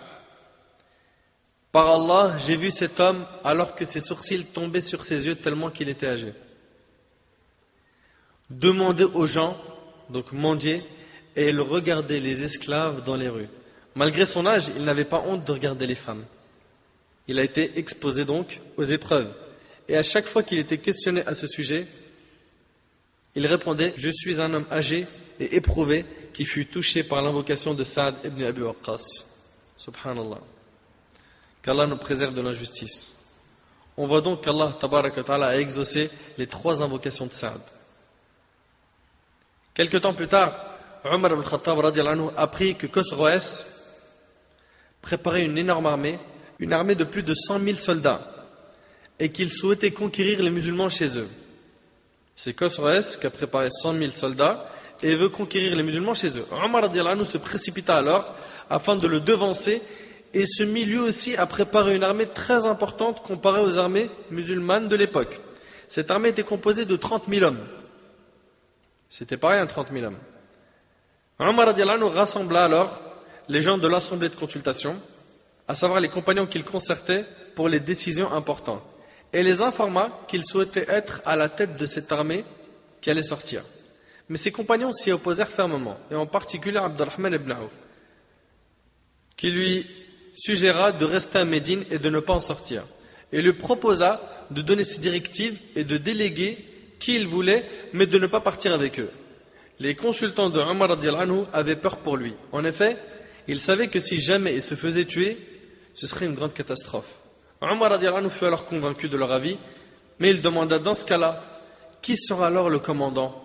par Allah, j'ai vu cet homme alors que ses sourcils tombaient sur ses yeux tellement qu'il était âgé. Demander aux gens, donc mendier, et il regardait les esclaves dans les rues. Malgré son âge, il n'avait pas honte de regarder les femmes. Il a été exposé donc aux épreuves. Et à chaque fois qu'il était questionné à ce sujet, il répondait: je suis un homme âgé et éprouvé qui fut touché par l'invocation de Saad ibn Abi Waqqas. Subhanallah. Qu'Allah nous préserve de l'injustice. On voit donc qu'Allah tabaraka wa ta'ala a exaucé les 3 invocations de Saad. Quelque temps plus tard, Omar ibn Khattab radiyallahu anhu apprit que Khosroès préparait une énorme armée, une armée de plus de 100 000 soldats, et qu'il souhaitait conquérir les musulmans chez eux. C'est Khosroès qui a préparé 100 000 soldats et veut conquérir les musulmans chez eux. Omar radiyallahu anhu se précipita alors afin de le devancer et se mit lui aussi à préparer une armée très importante comparée aux armées musulmanes de l'époque. Cette armée était composée de 30 000 hommes. C'était pareil, 30 000 hommes. Omar radiyallahu anhu rassembla alors les gens de l'assemblée de consultation, à savoir les compagnons qu'il concertait pour les décisions importantes, et les informa qu'il souhaitait être à la tête de cette armée qui allait sortir. Mais ses compagnons s'y opposèrent fermement, et en particulier Abdurrahman ibn Auf, qui lui suggéra de rester à Médine et de ne pas en sortir, et lui proposa de donner ses directives et de déléguer qui il voulait, mais de ne pas partir avec eux. Les consultants de Omar radiyallahu anhu avaient peur pour lui. En effet, il savait que si jamais il se faisait tuer, ce serait une grande catastrophe. Omar radiyallahu anhu fut alors convaincu de leur avis, mais il demanda: dans ce cas-là, qui sera alors le commandant?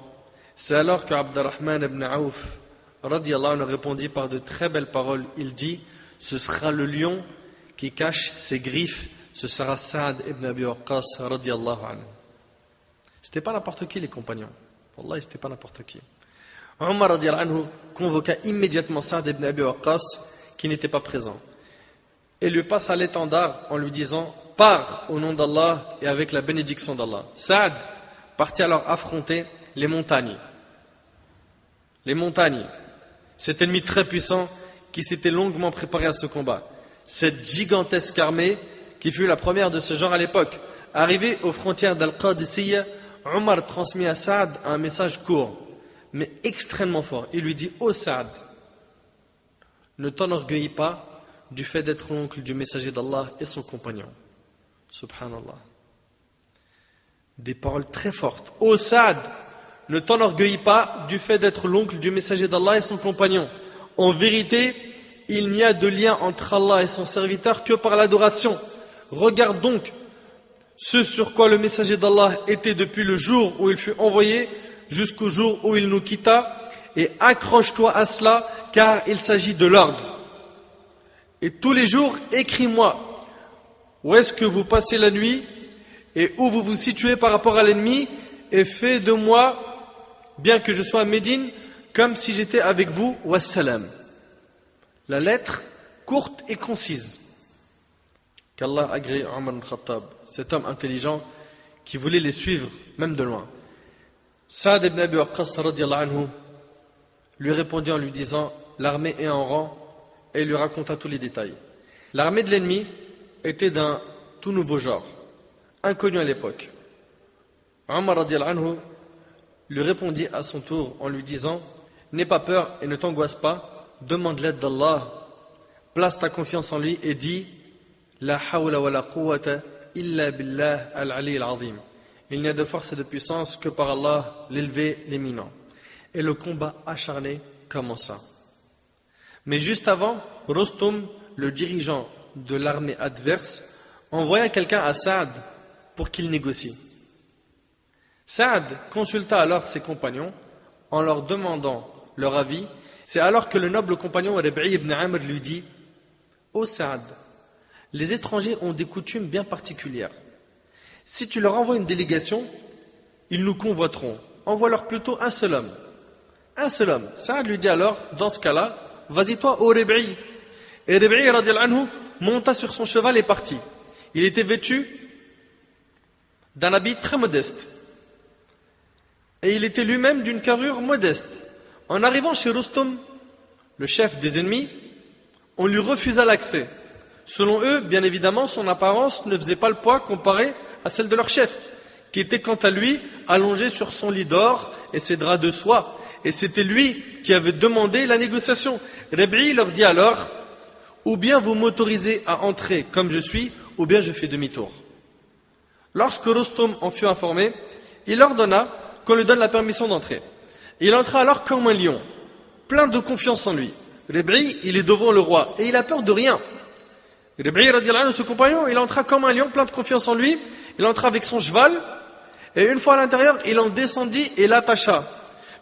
C'est alors que Abdurrahman ibn Auf radiyallahu anhu répondit par de très belles paroles. Il dit: ce sera le lion qui cache ses griffes, ce sera Saad ibn Abi Waqqas radiyallahu anhu. C'était pas n'importe qui les compagnons. Wallah, c'était pas n'importe qui. Omar radiyallahu anhu convoqua immédiatement Saad ibn Abi Waqqas qui n'était pas présent et lui passa l'étendard en lui disant: pars au nom d'Allah et avec la bénédiction d'Allah. Saad partit alors affronter les montagnes. Les montagnes, cet ennemi très puissant qui s'était longuement préparé à ce combat. Cette gigantesque armée qui fut la première de ce genre à l'époque. Arrivé aux frontières d'Al-Qadisiyya, Omar transmit à Saad un message court, mais extrêmement fort. Il lui dit: ô Saad, ne t'enorgueillis pas du fait d'être l'oncle du messager d'Allah et son compagnon. Subhanallah. Des paroles très fortes. Ô Saad, ne t'enorgueillis pas du fait d'être l'oncle du messager d'Allah et son compagnon. En vérité, il n'y a de lien entre Allah et son serviteur que par l'adoration. Regarde donc ce sur quoi le messager d'Allah était depuis le jour où il fut envoyé jusqu'au jour où il nous quitta, et accroche-toi à cela car il s'agit de l'ordre. Et tous les jours, écris-moi où est-ce que vous passez la nuit et où vous vous situez par rapport à l'ennemi, et fais de moi, bien que je sois à Médine, comme si j'étais avec vous. Wassalam. La lettre courte et concise, qu'Allah agrée Omar ibn Khattab, cet homme intelligent qui voulait les suivre, même de loin. Saad ibn Abi Waqqas radiyallahu anhu lui répondit en lui disant « L'armée est en rang » et il lui raconta tous les détails. L'armée de l'ennemi était d'un tout nouveau genre, inconnu à l'époque. Omar radiyallahu anhu lui répondit à son tour en lui disant « N'aie pas peur et ne t'angoisse pas, demande l'aide d'Allah, place ta confiance en lui et dis « La hawla wa la quwwata illa billah al-ali al-azim » Il n'y a de force et de puissance que par Allah, l'élevé, l'éminent. Et le combat acharné commença. Mais juste avant, Rostom, le dirigeant de l'armée adverse, envoya quelqu'un à Saad pour qu'il négocie. Saad consulta alors ses compagnons en leur demandant leur avis. C'est alors que le noble compagnon Rib'i ibn Amr lui dit « Ô Saad, les étrangers ont des coutumes bien particulières. Si tu leur envoies une délégation, ils nous convoiteront. Envoie-leur plutôt un seul homme. » Un seul homme. Saad lui dit alors, dans ce cas-là, vas-y toi au Rib'i. Et Rib'i radiallahu anhu monta sur son cheval et partit. Il était vêtu d'un habit très modeste. Et il était lui-même d'une carrure modeste. En arrivant chez Rostom, le chef des ennemis, on lui refusa l'accès. Selon eux, bien évidemment, son apparence ne faisait pas le poids comparé à celle de leur chef, qui était quant à lui allongé sur son lit d'or et ses draps de soie. Et c'était lui qui avait demandé la négociation. Rib'i leur dit alors, ou bien vous m'autorisez à entrer comme je suis, ou bien je fais demi-tour. Lorsque Rostom en fut informé, il ordonna qu'on lui donne la permission d'entrer. Il entra alors comme un lion, plein de confiance en lui. Rib'i, il est devant le roi et il a peur de rien. Rib'i, radiallahu anhu, ce compagnon, il entra comme un lion, plein de confiance en lui. Il entra avec son cheval et une fois à l'intérieur, il en descendit et l'attacha.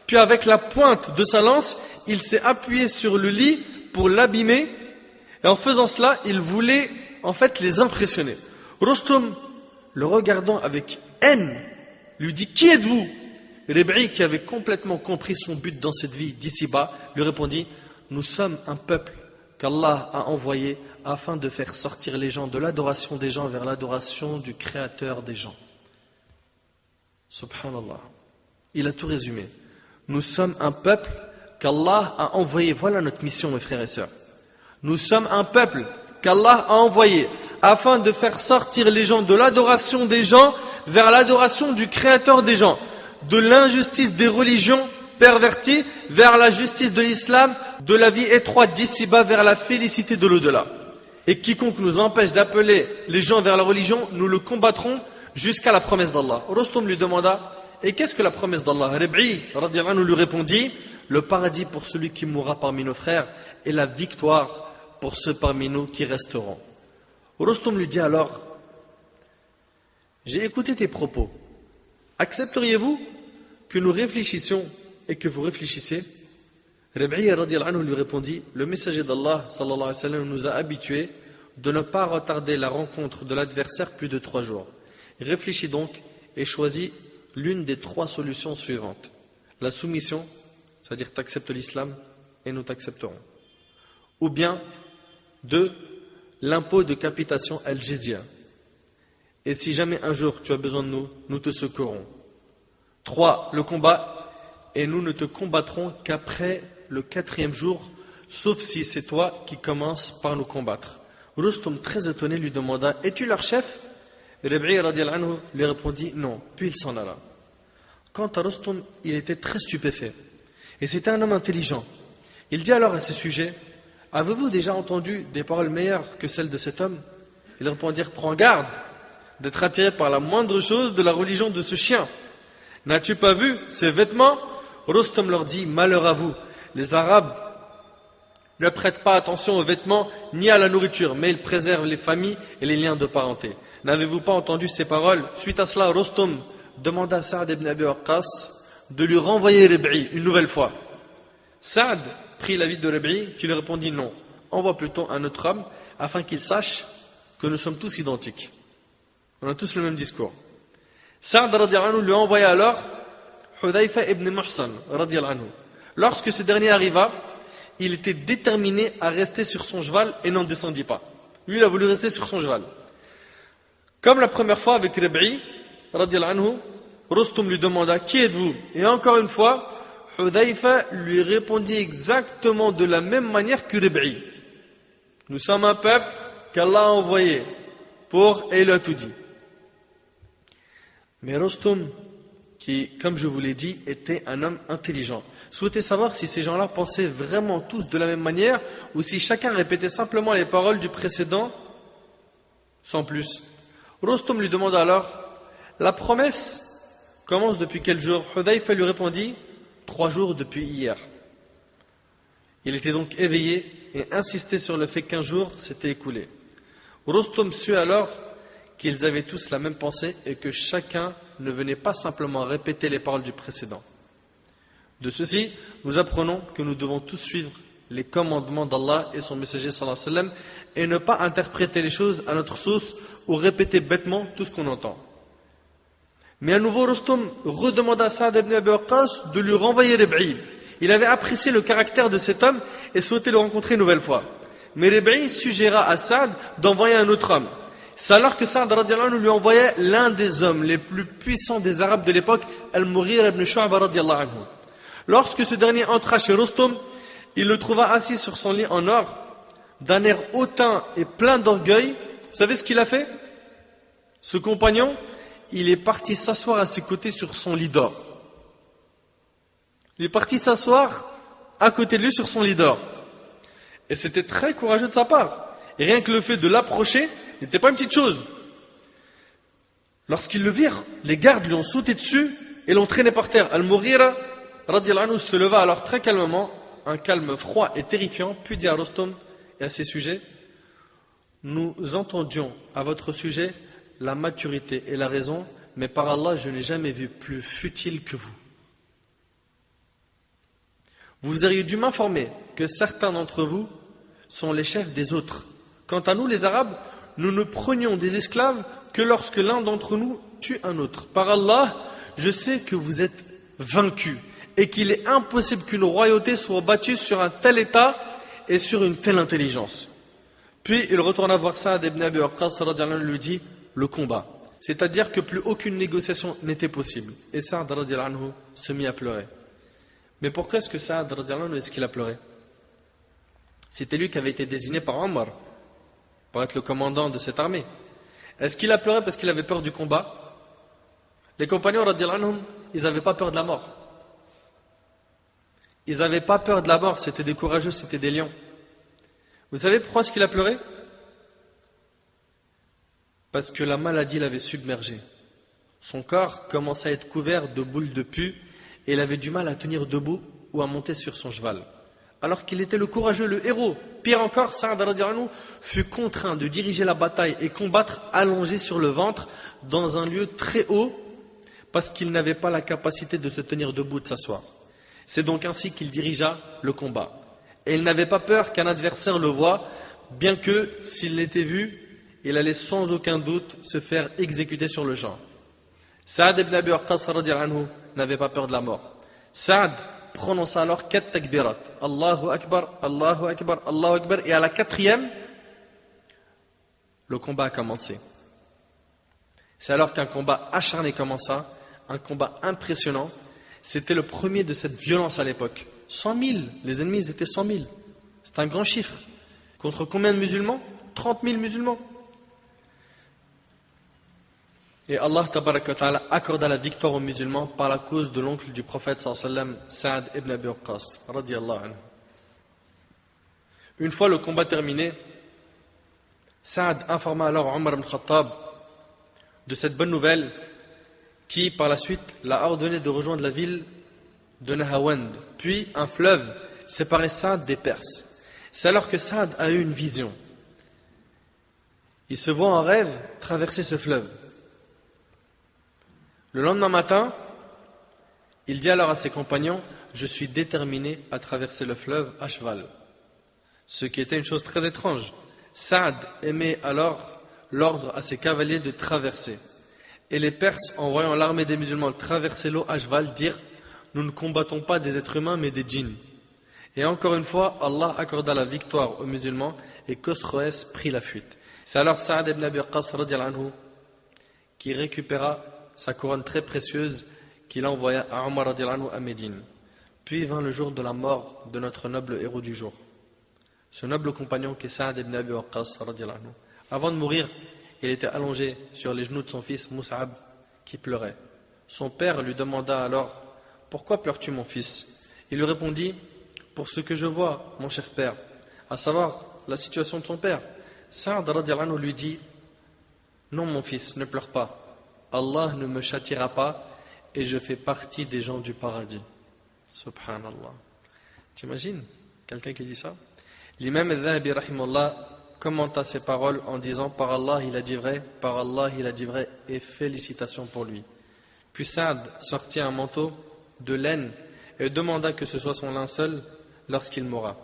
Puis avec la pointe de sa lance, il s'est appuyé sur le lit pour l'abîmer. Et en faisant cela, il voulait en fait les impressionner. Rostom, le regardant avec haine, lui dit « Qui êtes-vous » Rib'i, qui avait complètement compris son but dans cette vie d'ici-bas, lui répondit « Nous sommes un peuple qu'Allah a envoyé afin de faire sortir les gens de l'adoration des gens vers l'adoration du Créateur des gens. » Subhanallah. Il a tout résumé. Nous sommes un peuple qu'Allah a envoyé. Voilà notre mission, mes frères et sœurs. Nous sommes un peuple qu'Allah a envoyé afin de faire sortir les gens de l'adoration des gens vers l'adoration du Créateur des gens, de l'injustice des religions perverties vers la justice de l'islam, de la vie étroite d'ici-bas vers la félicité de l'au-delà. Et quiconque nous empêche d'appeler les gens vers la religion, nous le combattrons jusqu'à la promesse d'Allah. Rostom lui demanda, et qu'est-ce que la promesse d'Allah? Rib'i radiallahu anhu lui répondit, le paradis pour celui qui mourra parmi nos frères et la victoire pour ceux parmi nous qui resteront. Rostom lui dit alors, j'ai écouté tes propos. Accepteriez-vous que nous réfléchissions et que vous réfléchissiez? Rib'i radiallahu anhu lui répondit, le messager d'Allah sallallahu alayhi wa sallam nous a habitués de ne pas retarder la rencontre de l'adversaire plus de 3 jours. Réfléchis donc et choisis l'une des 3 solutions suivantes. La soumission, c'est-à-dire t'acceptes l'islam et nous t'accepterons. Ou bien, 2, l'impôt de capitation al-jizya. Et si jamais un jour tu as besoin de nous, nous te secourons. 3, le combat, et nous ne te combattrons qu'après le 4e jour, sauf si c'est toi qui commences par nous combattre. Rostom, très étonné, lui demanda, es-tu leur chef? Rib'i radiallahu anhu lui répondit, non, puis il s'en alla. Quant à Rostom, il était très stupéfait. Et c'était un homme intelligent. Il dit alors à ses sujets, avez-vous déjà entendu des paroles meilleures que celles de cet homme? Ils répondirent, prends garde d'être attiré par la moindre chose de la religion de ce chien. N'as-tu pas vu ses vêtements? Rostom leur dit, malheur à vous, les Arabes ne prêtent pas attention aux vêtements ni à la nourriture, mais ils préservent les familles et les liens de parenté. N'avez-vous pas entendu ces paroles? Suite à cela, Rostom demanda à Saad ibn Abi Waqqas de lui renvoyer Rib'i une nouvelle fois. Saad prit l'avis de Rib'i qui lui répondit non, envoie plutôt un autre homme afin qu'il sache que nous sommes tous identiques. On a tous le même discours. Saad radiallahu anhu lui envoya alors Hudhayfa ibn Muhsan radiallahu anhu. Lorsque ce dernier arriva, il était déterminé à rester sur son cheval et n'en descendit pas. Lui, il a voulu rester sur son cheval. Comme la première fois avec Rib'i, radiallahu anhu, Rustum lui demanda qui êtes-vous? Et encore une fois, Hudhayfa lui répondit exactement de la même manière que Rib'i. Nous sommes un peuple qu'Allah a envoyé et il a tout dit. Mais Rustum, qui, comme je vous l'ai dit, était un homme intelligent, souhaitait savoir si ces gens-là pensaient vraiment tous de la même manière ou si chacun répétait simplement les paroles du précédent sans plus. Rustum lui demanda alors, la promesse commence depuis quel jour? Hudhayfa lui répondit, 3 jours depuis hier. Il était donc éveillé et insistait sur le fait qu'un jour s'était écoulé. Rustum sut alors qu'ils avaient tous la même pensée et que chacun ne venait pas simplement répéter les paroles du précédent. De ceci, nous apprenons que nous devons tous suivre les commandements d'Allah et son messager sallallahu alayhi wa sallam et ne pas interpréter les choses à notre sauce ou répéter bêtement tout ce qu'on entend. Mais à nouveau, Rustum redemanda à Saad ibn Abi Waqqas de lui renvoyer Rib'i. Il avait apprécié le caractère de cet homme et souhaitait le rencontrer une nouvelle fois. Mais Rib'i suggéra à Saad d'envoyer un autre homme. C'est alors que Saad radiallahu anhu lui envoyait l'un des hommes les plus puissants des Arabes de l'époque, Al-Mughira ibn Shu'ba radiallahu anhu. Lorsque ce dernier entra chez Rustum, il le trouva assis sur son lit en or, d'un air hautain et plein d'orgueil. Vous savez ce qu'il a fait? Ce compagnon, il est parti s'asseoir à ses côtés sur son lit d'or. Il est parti s'asseoir à côté de lui sur son lit d'or. Et c'était très courageux de sa part. Et rien que le fait de l'approcher n'était pas une petite chose. Lorsqu'ils le virent, les gardes lui ont sauté dessus et l'ont traîné par terre. Al-Mughira radiallahu anhu se leva alors très calmement, un calme froid et terrifiant, puis dit à Rustum et à ses sujets, nous entendions à votre sujet la maturité et la raison, mais par Allah, je n'ai jamais vu plus futile que vous. Vous auriez dû m'informer que certains d'entre vous sont les chefs des autres. Quant à nous, les Arabes, nous ne prenions des esclaves que lorsque l'un d'entre nous tue un autre. Par Allah, je sais que vous êtes vaincus et qu'il est impossible qu'une royauté soit battue sur un tel état et sur une telle intelligence. Puis il retourna voir Saad ibn Abi Waqqas radiallahu anhu, lui dit le combat. C'est-à-dire que plus aucune négociation n'était possible. Et Saad radiallahu anhu se mit à pleurer. Mais pourquoi est-ce que Saad radiallahu anhu est-ce qu'il a pleuré? C'était lui qui avait été désigné par Omar pour être le commandant de cette armée. Est-ce qu'il a pleuré parce qu'il avait peur du combat? Les compagnons radiallahu anhum, ils n'avaient pas peur de la mort. Ils n'avaient pas peur de la mort, c'était des courageux, c'était des lions. Vous savez pourquoi est-ce qu'il a pleuré? Parce que la maladie l'avait submergé. Son corps commençait à être couvert de boules de pus et il avait du mal à tenir debout ou à monter sur son cheval. Alors qu'il était le courageux, le héros. Pire encore, Saad radiallahu anhu fut contraint de diriger la bataille et combattre allongé sur le ventre dans un lieu très haut parce qu'il n'avait pas la capacité de se tenir debout, de s'asseoir. C'est donc ainsi qu'il dirigea le combat. Et il n'avait pas peur qu'un adversaire le voie, bien que, s'il l'était vu, il allait sans aucun doute se faire exécuter sur le champ. Saad ibn Abi Waqqas radiallahu anhu n'avait pas peur de la mort. Saad prononça alors 4 takbirat. Allahu Akbar, Allahu Akbar, Allahu Akbar. Et à la 4e, le combat a commencé. C'est alors qu'un combat acharné commença, un combat impressionnant. C'était le premier de cette violence à l'époque. 100 000, les ennemis ils étaient 100 000. C'est un grand chiffre. Contre combien de musulmans? 30 000 musulmans. Et Allah tabaraka wa ta'ala accorda la victoire aux musulmans par la cause de l'oncle du prophète sallallahu alayhi wa sallam, Saad ibn Abi Waqqas radiyallahu anhu. Une fois le combat terminé, Saad informa alors Omar ibn Khattab de cette bonne nouvelle qui par la suite l'a ordonné de rejoindre la ville de Nahawand. Puis un fleuve séparait Saad des Perses. C'est alors que Saad a eu une vision. Il se voit en rêve traverser ce fleuve. Le lendemain matin, il dit alors à ses compagnons, je suis déterminé à traverser le fleuve à cheval. Ce qui était une chose très étrange. Saad émet alors l'ordre à ses cavaliers de traverser. Et les Perses, en voyant l'armée des musulmans traverser l'eau à cheval, dirent, nous ne combattons pas des êtres humains mais des djinns. Et encore une fois, Allah accorda la victoire aux musulmans et Khosroès prit la fuite. C'est alors Saad ibn Abi Waqqas radiallahu anhu qui récupéra sa couronne très précieuse qu'il envoya à Omar radiallahu anhu à Médine. Puis vint le jour de la mort de notre noble héros du jour, ce noble compagnon qui est Sa'd ibn Abi Waqqas radiallahu anhu. Avant de mourir, il était allongé sur les genoux de son fils Mus'ab qui pleurait. Son père lui demanda alors « Pourquoi pleures-tu mon fils ?» Il lui répondit « Pour ce que je vois, mon cher père, à savoir la situation de son père. » Sa'd radiallahu anhu lui dit « Non mon fils, ne pleure pas. Allah ne me châtiera pas et je fais partie des gens du paradis. » Subhanallah. T'imagines quelqu'un qui dit ça? L'imam al-Dhahabi rahimahullah commenta ces paroles en disant « Par Allah il a dit vrai, par Allah il a dit vrai et félicitations pour lui. » Puis Sa'd sortit un manteau de laine et demanda que ce soit son linceul lorsqu'il mourra.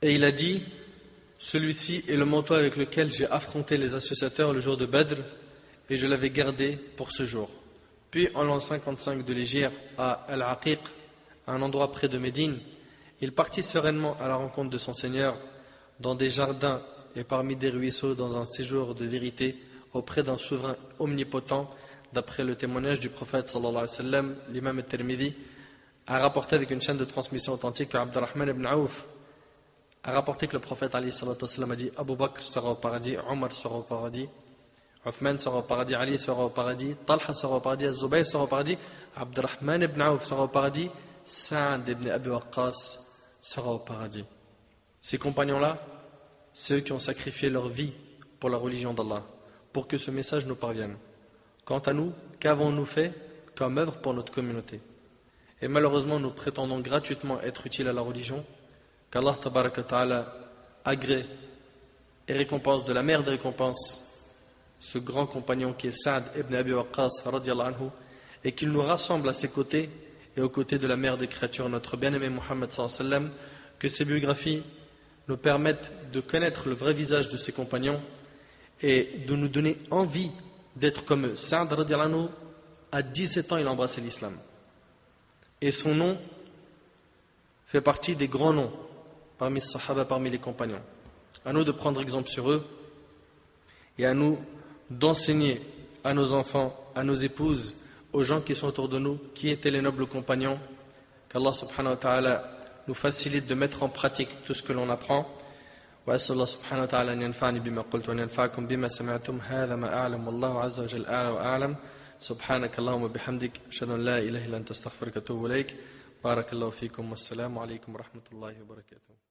Et il a dit « Celui-ci est le manteau avec lequel j'ai affronté les associateurs le jour de Badr et je l'avais gardé pour ce jour. » Puis en l'an 55 de l'Hégire à Al-Aqiq, à un endroit près de Médine, il partit sereinement à la rencontre de son Seigneur dans des jardins et parmi des ruisseaux dans un séjour de vérité auprès d'un souverain omnipotent, d'après le témoignage du prophète sallallahu alayhi wa sallam. L'imam al-Tirmidhi a rapporté avec une chaîne de transmission authentique que Abdurrahman ibn Auf a rapporté que le prophète alayhi salatu wa sallam a dit « Abu Bakr sera au paradis, Omar sera au paradis, Uthman sera au paradis, Ali sera au paradis, Talha sera au paradis, Az-Zubayr sera au paradis, Abdurrahman ibn Auf sera au paradis, Sa'd ibn Abi Waqqas sera au paradis. » Ces compagnons-là, c'est eux qui ont sacrifié leur vie pour la religion d'Allah, pour que ce message nous parvienne. Quant à nous, qu'avons-nous fait comme œuvre pour notre communauté? Et malheureusement, nous prétendons gratuitement être utiles à la religion, qu'Allah tabaraka ta'ala agrée et récompense de la meilleure des récompenses ce grand compagnon qui est Sa'd ibn Abi Waqqas radiallahu anhu, et qu'il nous rassemble à ses côtés et aux côtés de la mère des créatures, notre bien-aimé Muhammad sallallahu alayhi wa sallam, que ses biographies nous permettent de connaître le vrai visage de ses compagnons et de nous donner envie d'être comme eux. Sa'd radiallahu anhu, à 17 ans, il a embrassé l'islam. Et son nom fait partie des grands noms parmi les sahaba, parmi les compagnons. À nous de prendre exemple sur eux et à nous d'enseigner à nos enfants, à nos épouses, aux gens qui sont autour de nous, qui étaient les nobles compagnons, qu'Allah subhanahu wa ta'ala nous facilite de mettre en pratique tout ce que l'on apprend. وأسأل الله سبحانه وتعالى أن ينفعني بما قلت وأن ينفعكم بما سمعتم هذا ما أعلم والله عز وجل أعلى وأعلم سبحانك اللهم وبحمدك أشهد أن لا إله إلا أنت أستغفرك وأتوب إليك بارك الله فيكم والسلام عليكم ورحمة الله وبركاته.